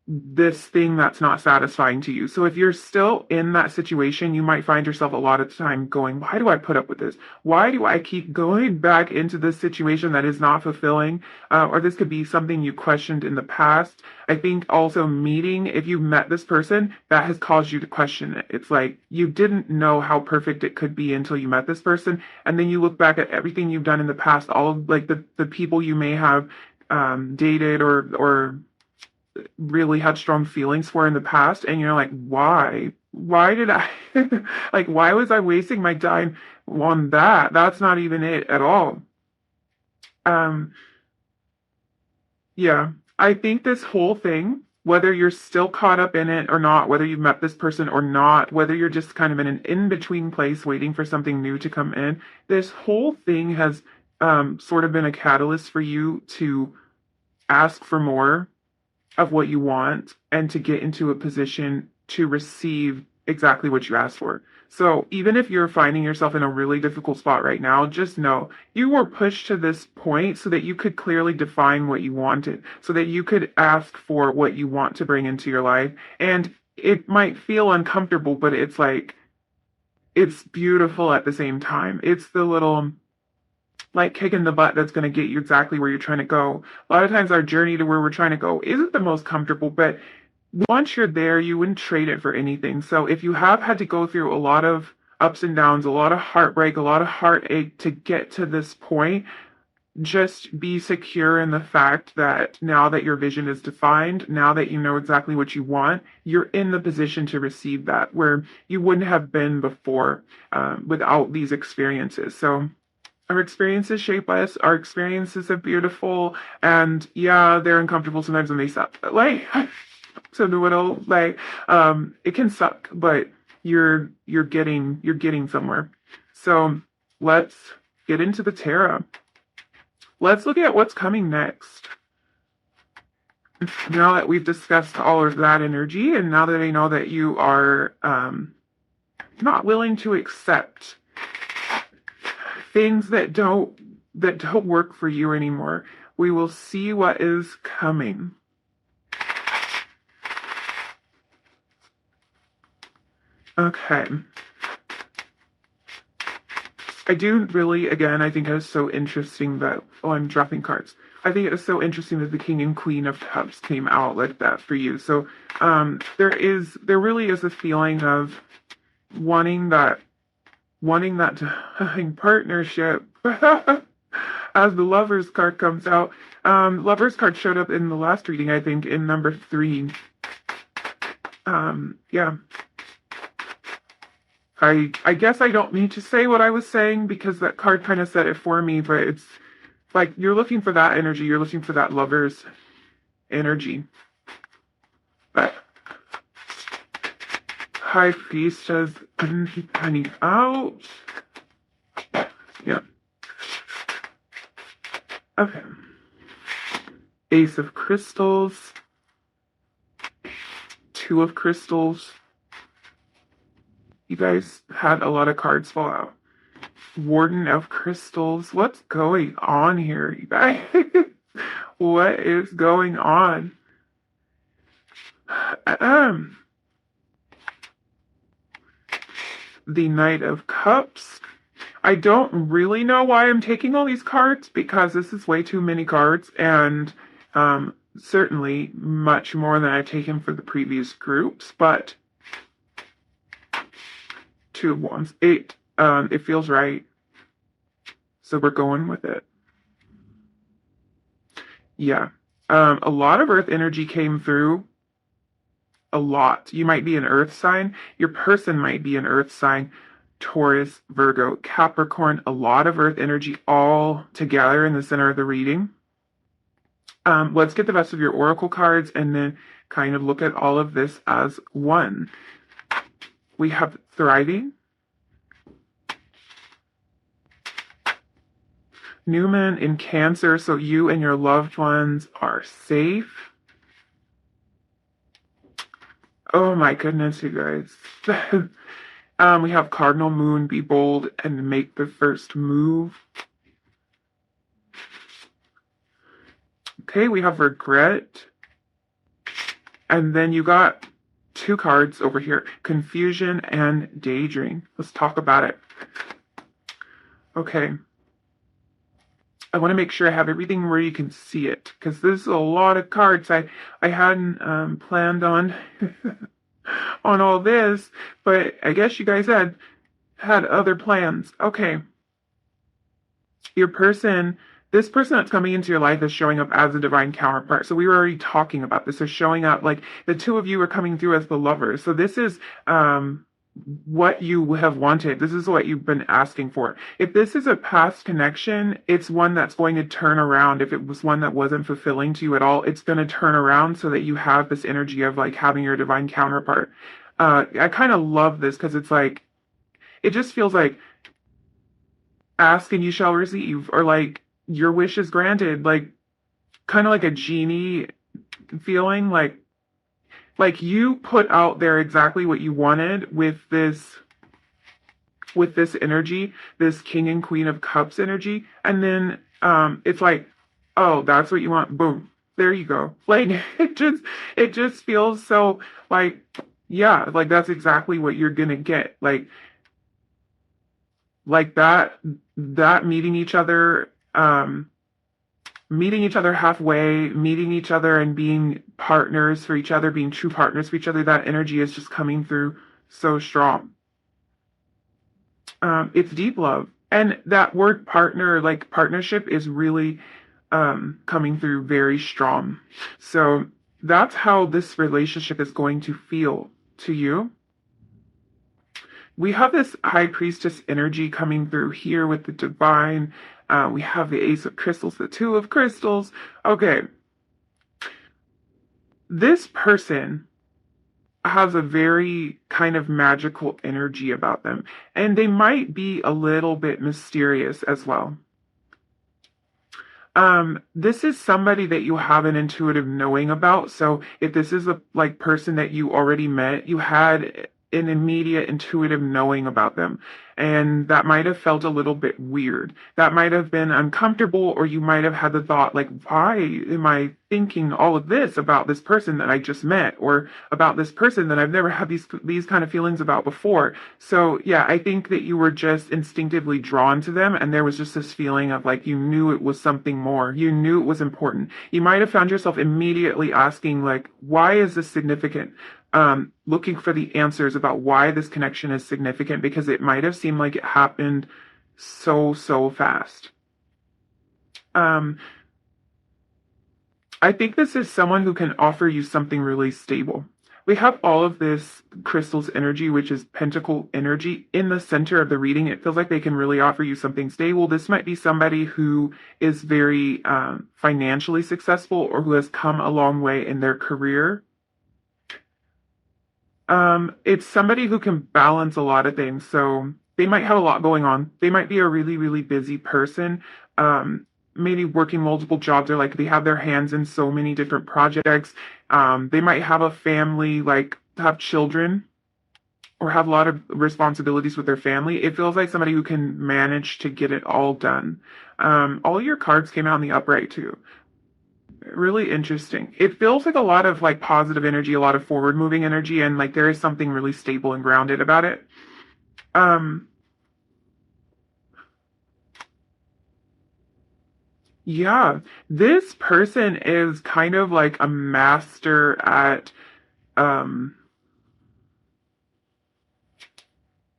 this thing that's not satisfying to you. So if you're still in that situation, you might find yourself a lot of time going, why do I put up with this? Why do I keep going back into this situation that is not fulfilling? Or this could be something you questioned in the past. I think also meeting, if you met this person, that has caused you to question it. It's like you didn't know how perfect it could be until you met this person. And then you look back at everything you've done in the past, all of like the people you may have dated or really had strong feelings for in the past, and you're like, why did I like why was I wasting my time on that? That's not even it at all. um yeah, I think this whole thing, whether you're still caught up in it or not, whether you've met this person or not, whether you're just kind of in an in-between place waiting for something new to come in, this whole thing has sort of been a catalyst for you to ask for more of what you want and to get into a position to receive exactly what you asked for. So even if you're finding yourself in a really difficult spot right now, just know you were pushed to this point so that you could clearly define what you wanted, so that you could ask for what you want to bring into your life. And it might feel uncomfortable, but it's like, it's beautiful at the same time. It's the little like kick in the butt that's going to get you exactly where you're trying to go. A lot of times our journey to where we're trying to go isn't the most comfortable, but once you're there, you wouldn't trade it for anything. So if you have had to go through a lot of ups and downs, a lot of heartbreak, a lot of heartache to get to this point, just be secure in the fact that now that your vision is defined, now that you know exactly what you want, you're in the position to receive that where you wouldn't have been before without these experiences. So our experiences shape us. Our experiences are beautiful, and yeah, they're uncomfortable sometimes when they suck. Like, so the little like, it can suck, but you're getting somewhere. So let's get into the tarot. Let's look at what's coming next. Now that we've discussed all of that energy, and now that I know that you are not willing to accept things that don't work for you anymore, we will see what is coming. Okay. I do really, again, I think it was so interesting that, oh, I'm dropping cards. I think it was so interesting that the King and Queen of Cups came out like that for you. So, there really is a feeling of wanting that, wanting that partnership. As the Lovers card comes out, Lovers card showed up in the last reading, I think, in number 3. Yeah. I guess I don't need to say what I was saying because that card kind of said it for me, but it's like you're looking for that energy, you're looking for that lover's energy. But High Priestess coming out. Yeah. Okay. Ace of Crystals. Two of Crystals. You guys had a lot of cards fall out. Warden of Crystals. What's going on here, you guys? What is going on? Um, the Knight of Cups. I don't really know why I'm taking all these cards because this is way too many cards, and certainly much more than I've taken for the previous groups, but Two of Wands, eight. It feels right. So we're going with it. Yeah. A lot of earth energy came through. A lot. You might be an earth sign. Your person might be an earth sign. Taurus, Virgo, Capricorn, a lot of earth energy all together in the center of the reading. Let's get the rest of your oracle cards and then kind of look at all of this as one. We have thriving, new moon in Cancer, so you and your loved ones are safe. Oh my goodness, you guys. We have cardinal moon, be bold and make the first move. Okay, we have regret. And then you got two cards over here, confusion and daydream. Let's talk about it. Okay. I want to make sure I have everything where you can see it, because this is a lot of cards. I hadn't planned on on all this, but I guess you guys had other plans. Okay. Your person, this person that's coming into your life is showing up as a divine counterpart. So we were already talking about this. They're showing up like the two of you are coming through as the lovers. So this is what you have wanted. This is what you've been asking for. If this is a past connection, it's one that's going to turn around. If it was one that wasn't fulfilling to you at all, it's going to turn around so that you have this energy of like having your divine counterpart. I kind of love this because it's like, it just feels like ask and you shall receive, or like your wish is granted, like kind of like a genie feeling, like you put out there exactly what you wanted with this energy, this King and Queen of Cups energy, and then it's like, oh, that's what you want, boom, there you go. Like it just feels so like, yeah, like that's exactly what you're gonna get. Like that meeting each other, meeting each other halfway, meeting each other and being partners for each other, being true partners for each other, that energy is just coming through so strong. It's deep love. And that word partner, like partnership, is really coming through very strong. So that's how this relationship is going to feel to you. We have this high priestess energy coming through here with the divine. We have the ace of crystals, the two of crystals. Okay. This person has a very kind of magical energy about them, and they might be a little bit mysterious as well. This is somebody that you have an intuitive knowing about. So if this is a like person that you already met, you had an immediate intuitive knowing about them. And that might have felt a little bit weird. That might have been uncomfortable, or you might have had the thought, like, why am I thinking all of this about this person that I just met, or about this person that I've never had these kind of feelings about before? So yeah, I think that you were just instinctively drawn to them, and there was just this feeling of like you knew it was something more. You knew it was important. You might have found yourself immediately asking, like, why is this significant? Looking for the answers about why this connection is significant, because it might have seemed like it happened so fast. I think this is someone who can offer you something really stable. We have all of this crystal's energy, which is pentacle energy, in the center of the reading. It feels like they can really offer you something stable. This might be somebody who is very financially successful, or who has come a long way in their career. It's somebody who can balance a lot of things. So they might have a lot going on. They might be a really busy person. Maybe working multiple jobs, or like they have their hands in so many different projects. They might have a family, like have children, or have a lot of responsibilities with their family. It feels like somebody who can manage to get it all done. All your cards came out in the upright too. Really interesting. It feels like a lot of like positive energy, a lot of forward moving energy, and like there is something really stable and grounded about it. Um, yeah, this person is kind of like a master um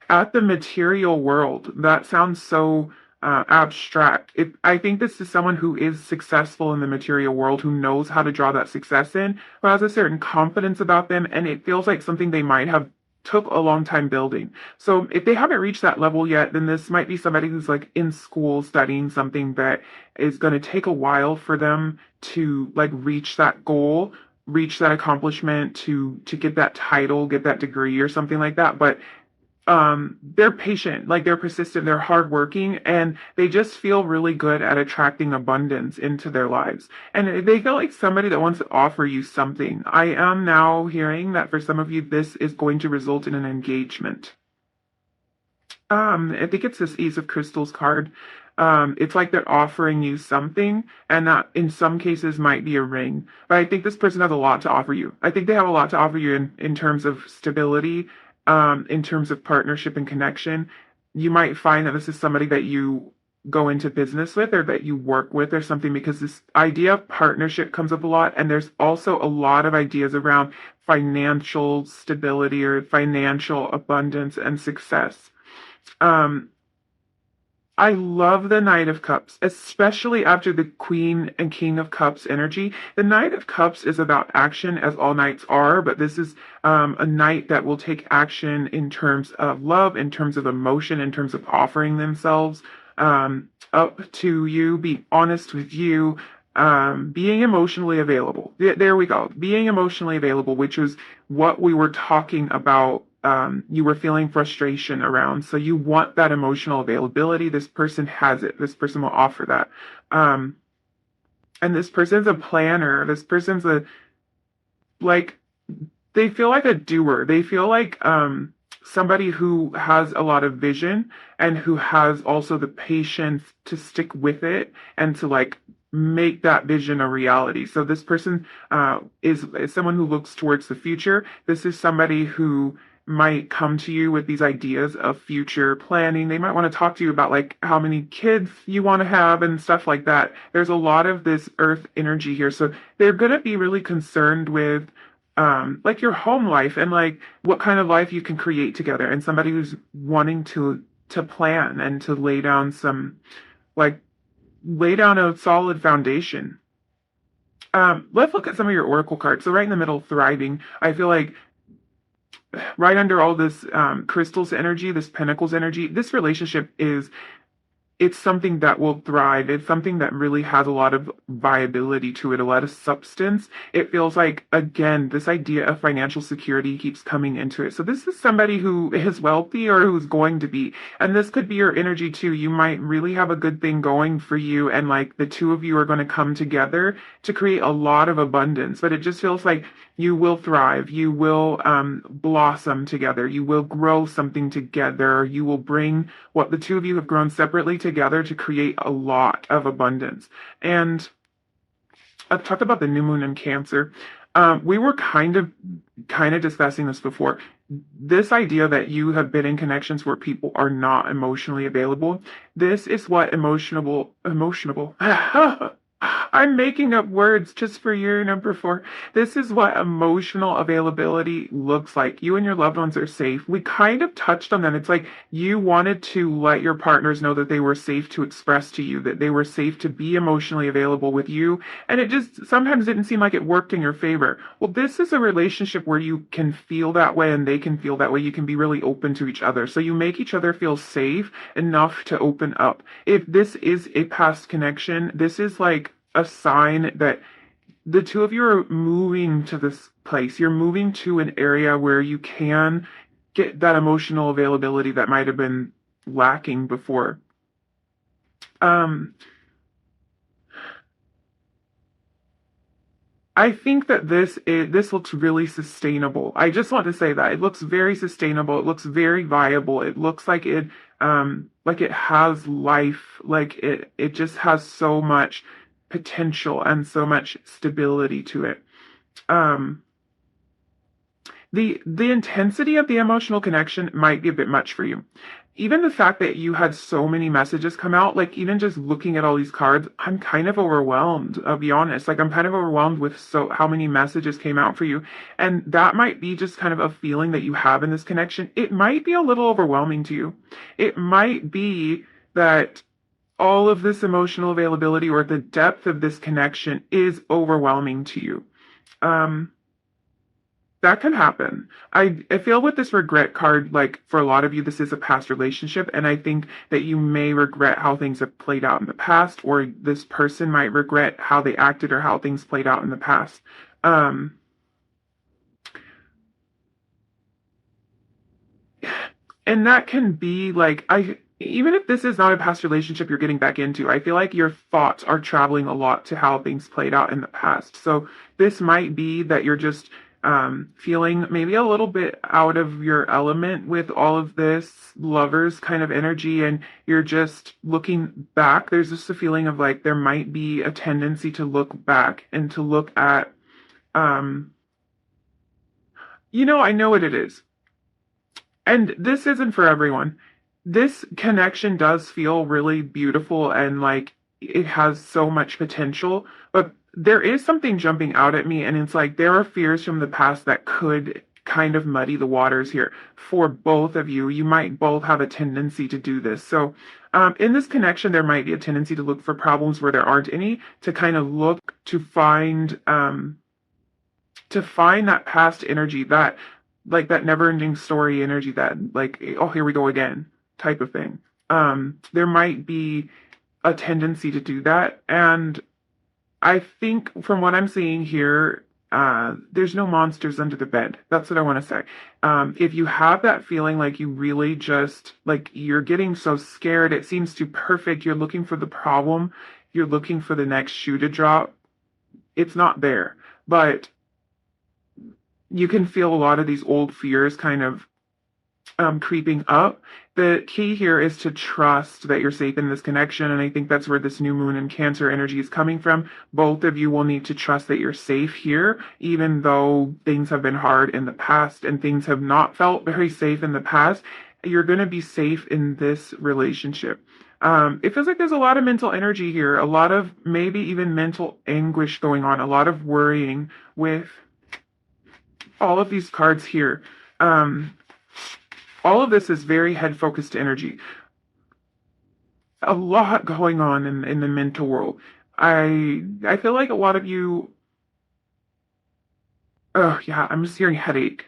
at the material world. That sounds so abstract. I think this is someone who is successful in the material world, who knows how to draw that success in, who has a certain confidence about them, and it feels like something they might have took a long time building. So if they haven't reached that level yet, then this might be somebody who's like in school studying something that is going to take a while for them to like reach that goal, reach that accomplishment, to get that title, get that degree or something like that. But they're patient, like they're persistent, they're hardworking, and they just feel really good at attracting abundance into their lives. And they feel like somebody that wants to offer you something. I am now hearing that for some of you, this is going to result in an engagement. I think it's this Ace of Crystals card. It's like they're offering you something, and that in some cases might be a ring. But I think this person has a lot to offer you. I think they have a lot to offer you in terms of stability, in terms of partnership and connection. You might find that this is somebody that you go into business with or that you work with or something, because this idea of partnership comes up a lot, and there's also a lot of ideas around financial stability or financial abundance and success. Um, I love the Knight of Cups, especially after the Queen and King of Cups energy. The Knight of Cups is about action, as all knights are, but this is a knight that will take action in terms of love, in terms of emotion, in terms of offering themselves up to you, be honest with you, being emotionally available. There we go. Being emotionally available, which is what we were talking about. You were feeling frustration around. So you want that emotional availability. This person has it. This person will offer that. Um, and this person's a planner. This person's a, like, they feel like a doer. They feel like somebody who has a lot of vision and who has also the patience to stick with it and to like make that vision a reality. So this person is someone who looks towards the future. This is somebody who might come to you with these ideas of future planning. They might want to talk to you about like how many kids you want to have and stuff like that. There's a lot of this earth energy here. So they're going to be really concerned with like your home life and like what kind of life you can create together, and somebody who's wanting to plan and to lay down some like lay down a solid foundation. Let's look at some of your oracle cards. So right in the middle, thriving. I feel like right under all this crystals energy, this pentacles energy, this relationship is, it's something that will thrive. It's something that really has a lot of viability to it, a lot of substance. It feels like, again, this idea of financial security keeps coming into it. So this is somebody who is wealthy or who's going to be. And this could be your energy too. You might really have a good thing going for you. And like the two of you are going to come together to create a lot of abundance. But it just feels like you will thrive. You will blossom together. You will grow something together. You will bring what the two of you have grown separately together to create a lot of abundance. And I've talked about the new moon in Cancer. We were kind of discussing this before. This idea that you have been in connections where people are not emotionally available. This is what emotional. I'm making up words just for year number 4. This is what emotional availability looks like. You and your loved ones are safe. We kind of touched on that. It's like you wanted to let your partners know that they were safe to express to you, that they were safe to be emotionally available with you. And it just sometimes didn't seem like it worked in your favor. Well, this is a relationship where you can feel that way and they can feel that way. You can be really open to each other. So you make each other feel safe enough to open up. If this is a past connection, this is like a sign that the two of you are moving to this place. You're moving to an area where you can get that emotional availability that might have been lacking before. Um, I think that this looks really sustainable. I just want to say that it looks very sustainable. It looks very viable. It looks like it has life. Like it just has so much. potential and so much stability to it. Um, the intensity of the emotional connection might be a bit much for you. Even the fact that you had so many messages come out, like even just looking at all these cards, I'm kind of overwhelmed, I'll be honest. Like I'm kind of overwhelmed with so how many messages came out for you. And that might be just kind of a feeling that you have in this connection. It might be a little overwhelming to you. It might be that all of this emotional availability or the depth of this connection is overwhelming to you. Um, that can happen. I feel with this regret card, like for a lot of you, this is a past relationship, and I think that you may regret how things have played out in the past, or this person might regret how they acted or how things played out in the past. Um, and that can be like even if this is not a past relationship you're getting back into, I feel like your thoughts are traveling a lot to how things played out in the past. So this might be that you're just feeling maybe a little bit out of your element with all of this lovers kind of energy, and you're just looking back. There's just a feeling of like there might be a tendency to look back and to look at, um, I know what it is. And this isn't for everyone. This connection does feel really beautiful and like it has so much potential, but there is something jumping out at me, and it's like there are fears from the past that could kind of muddy the waters here for both of you. You might both have a tendency to do this. So, in this connection, there might be a tendency to look for problems where there aren't any, to kind of look to find that past energy, that like that never ending story energy, that like, oh, here we go again type of thing. There might be a tendency to do that. And I think from what I'm seeing here, there's no monsters under the bed. That's what I want to say. If you have that feeling like you really just, like you're getting so scared, it seems too perfect, you're looking for the problem, you're looking for the next shoe to drop, it's not there. But you can feel a lot of these old fears kind of creeping up. The key here is to trust that you're safe in this connection. And I think that's where this new moon and Cancer energy is coming from. Both of you will need to trust that you're safe here, even though things have been hard in the past and things have not felt very safe in the past. You're going to be safe in this relationship. It feels like there's a lot of mental energy here, a lot of maybe even mental anguish going on, a lot of worrying with all of these cards here. All of this is very head focused energy. A lot going on in the mental world. I feel like a lot of you. Oh yeah, I'm just hearing headache.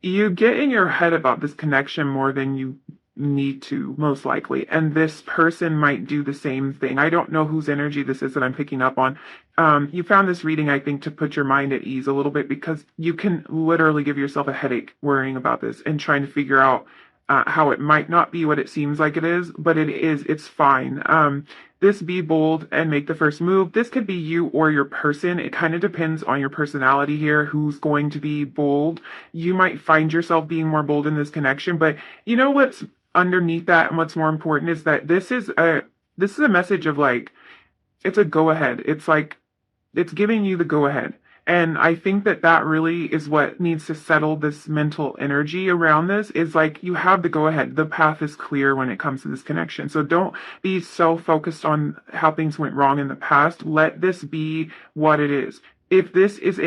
You get in your head about this connection more than you need to, most likely. And this person might do the same thing. I don't know whose energy this is that I'm picking up on. You found this reading, I think, to put your mind at ease a little bit, because you can literally give yourself a headache worrying about this and trying to figure out how it might not be what it seems like it is, but it is. It's fine. This be bold and make the first move. This could be you or your person. It kind of depends on your personality here, who's going to be bold. You might find yourself being more bold in this connection, but you know what's underneath that and what's more important is that this is a message of like, it's a go ahead. It's like it's giving you the go ahead. And I think that that really is what needs to settle this mental energy around this, is like you have the go ahead. The path is clear when it comes to this connection. So don't be so focused on how things went wrong in the past. Let this be what it is. If this is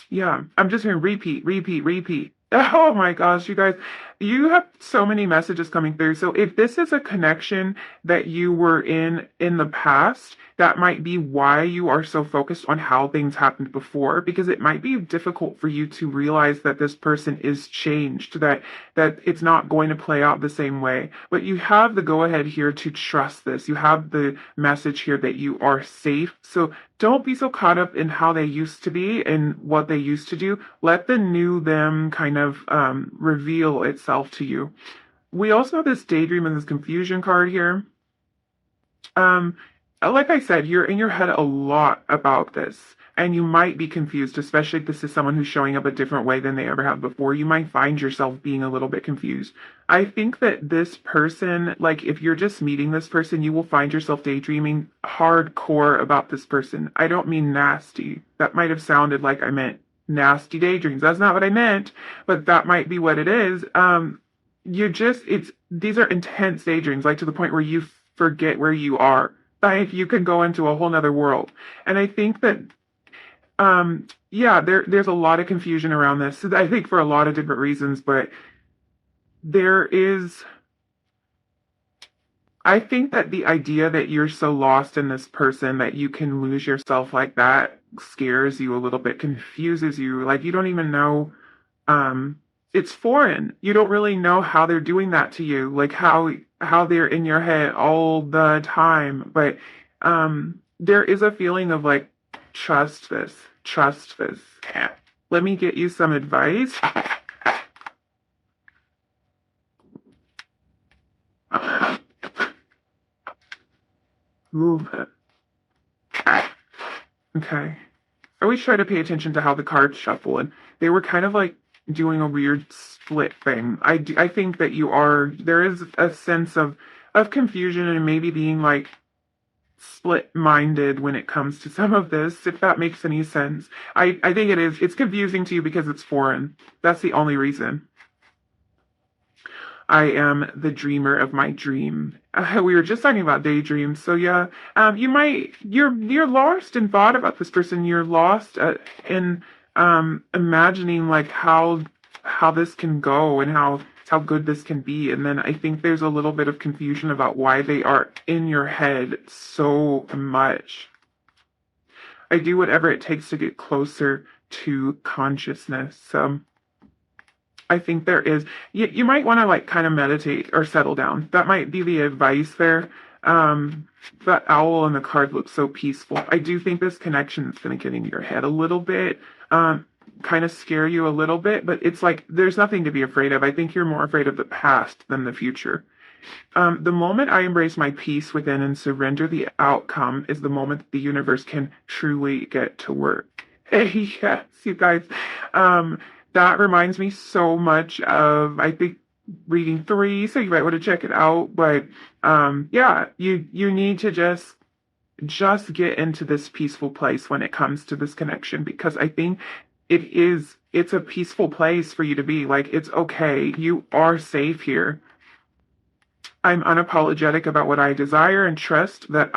yeah, I'm just hearing repeat, repeat, repeat. Oh my gosh, you guys, you have so many messages coming through. So if this is a connection that you were in the past, that might be why you are so focused on how things happened before, because it might be difficult for you to realize that this person is changed, that it's not going to play out the same way. But you have the go ahead here to trust this. You have the message here that you are safe. So don't be so caught up in how they used to be and what they used to do. Let the new them kind of reveal itself to you. We also have this daydream and this confusion card here. Like I said, you're in your head a lot about this. and you might be confused, especially if this is someone who's showing up a different way than they ever have before. You might find yourself being a little bit confused. I think that this person, like if you're just meeting this person, you will find yourself daydreaming hardcore about this person. I don't mean nasty. That might have sounded like I meant nasty daydreams. That's not what I meant, but that might be what it is. These are intense daydreams, like to the point where you forget where you are. Like you can go into a whole nother world. And I think that yeah, there's a lot of confusion around this. I think for a lot of different reasons, but there is I think that the idea that you're so lost in this person that you can lose yourself like that scares you a little bit, confuses you. Like you don't even know, um, it's foreign. You don't really know how they're doing that to you, like how they're in your head all the time. But there is a feeling of like, trust this, trust this. Let me get you some advice. Ooh. Okay. I always try to pay attention to how the cards shuffle, and they were kind of like doing a weird split thing. I think that there is a sense of confusion and maybe being like split-minded when it comes to some of this, if that makes any sense. I think it is. It's confusing to you because it's foreign. That's the only reason. I am the dreamer of my dream. We were just talking about daydreams, so yeah. You're lost in thought about this person. You're lost in imagining like how this can go and how good this can be. And then I think there's a little bit of confusion about why they are in your head so much. I do whatever it takes to get closer to consciousness. I think there is. You might want to like kind of meditate or settle down. That might be the advice there. That owl and the card looks so peaceful. I do think this connection is going to get in your head a little bit, kind of scare you a little bit, but it's like there's nothing to be afraid of. I think you're more afraid of the past than the future. The moment I embrace my peace within and surrender the outcome is the moment that the universe can truly get to work. Hey, yes, you guys. That reminds me so much of, I think, reading 3, so you might want to check it out. But yeah, you need to just get into this peaceful place when it comes to this connection, because I think it's a peaceful place for you to be. Like, it's okay. You are safe here. I'm unapologetic about what I desire and trust that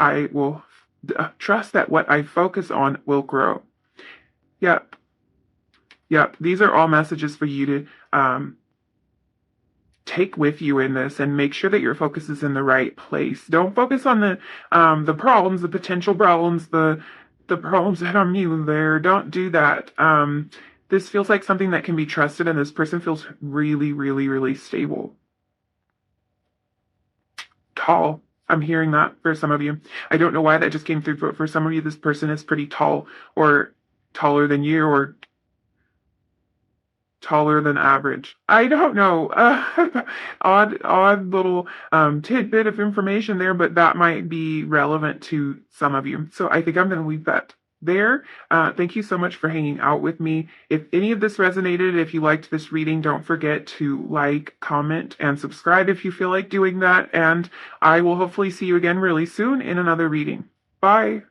what I focus on will grow. Yep. Yep. These are all messages for you to take with you in this, and make sure that your focus is in the right place. Don't focus on the problems, the potential problems, the problems that are new there. Don't do that. This feels like something that can be trusted, and this person feels really, really, really stable. Tall. I'm hearing that for some of you. I don't know why that just came through, but for some of you, this person is pretty tall, or taller than you, or taller than average. I don't know. Odd little tidbit of information there, but that might be relevant to some of you. So I think I'm going to leave that there. Thank you so much for hanging out with me. If any of this resonated, if you liked this reading, don't forget to like, comment, and subscribe if you feel like doing that. And I will hopefully see you again really soon in another reading. Bye.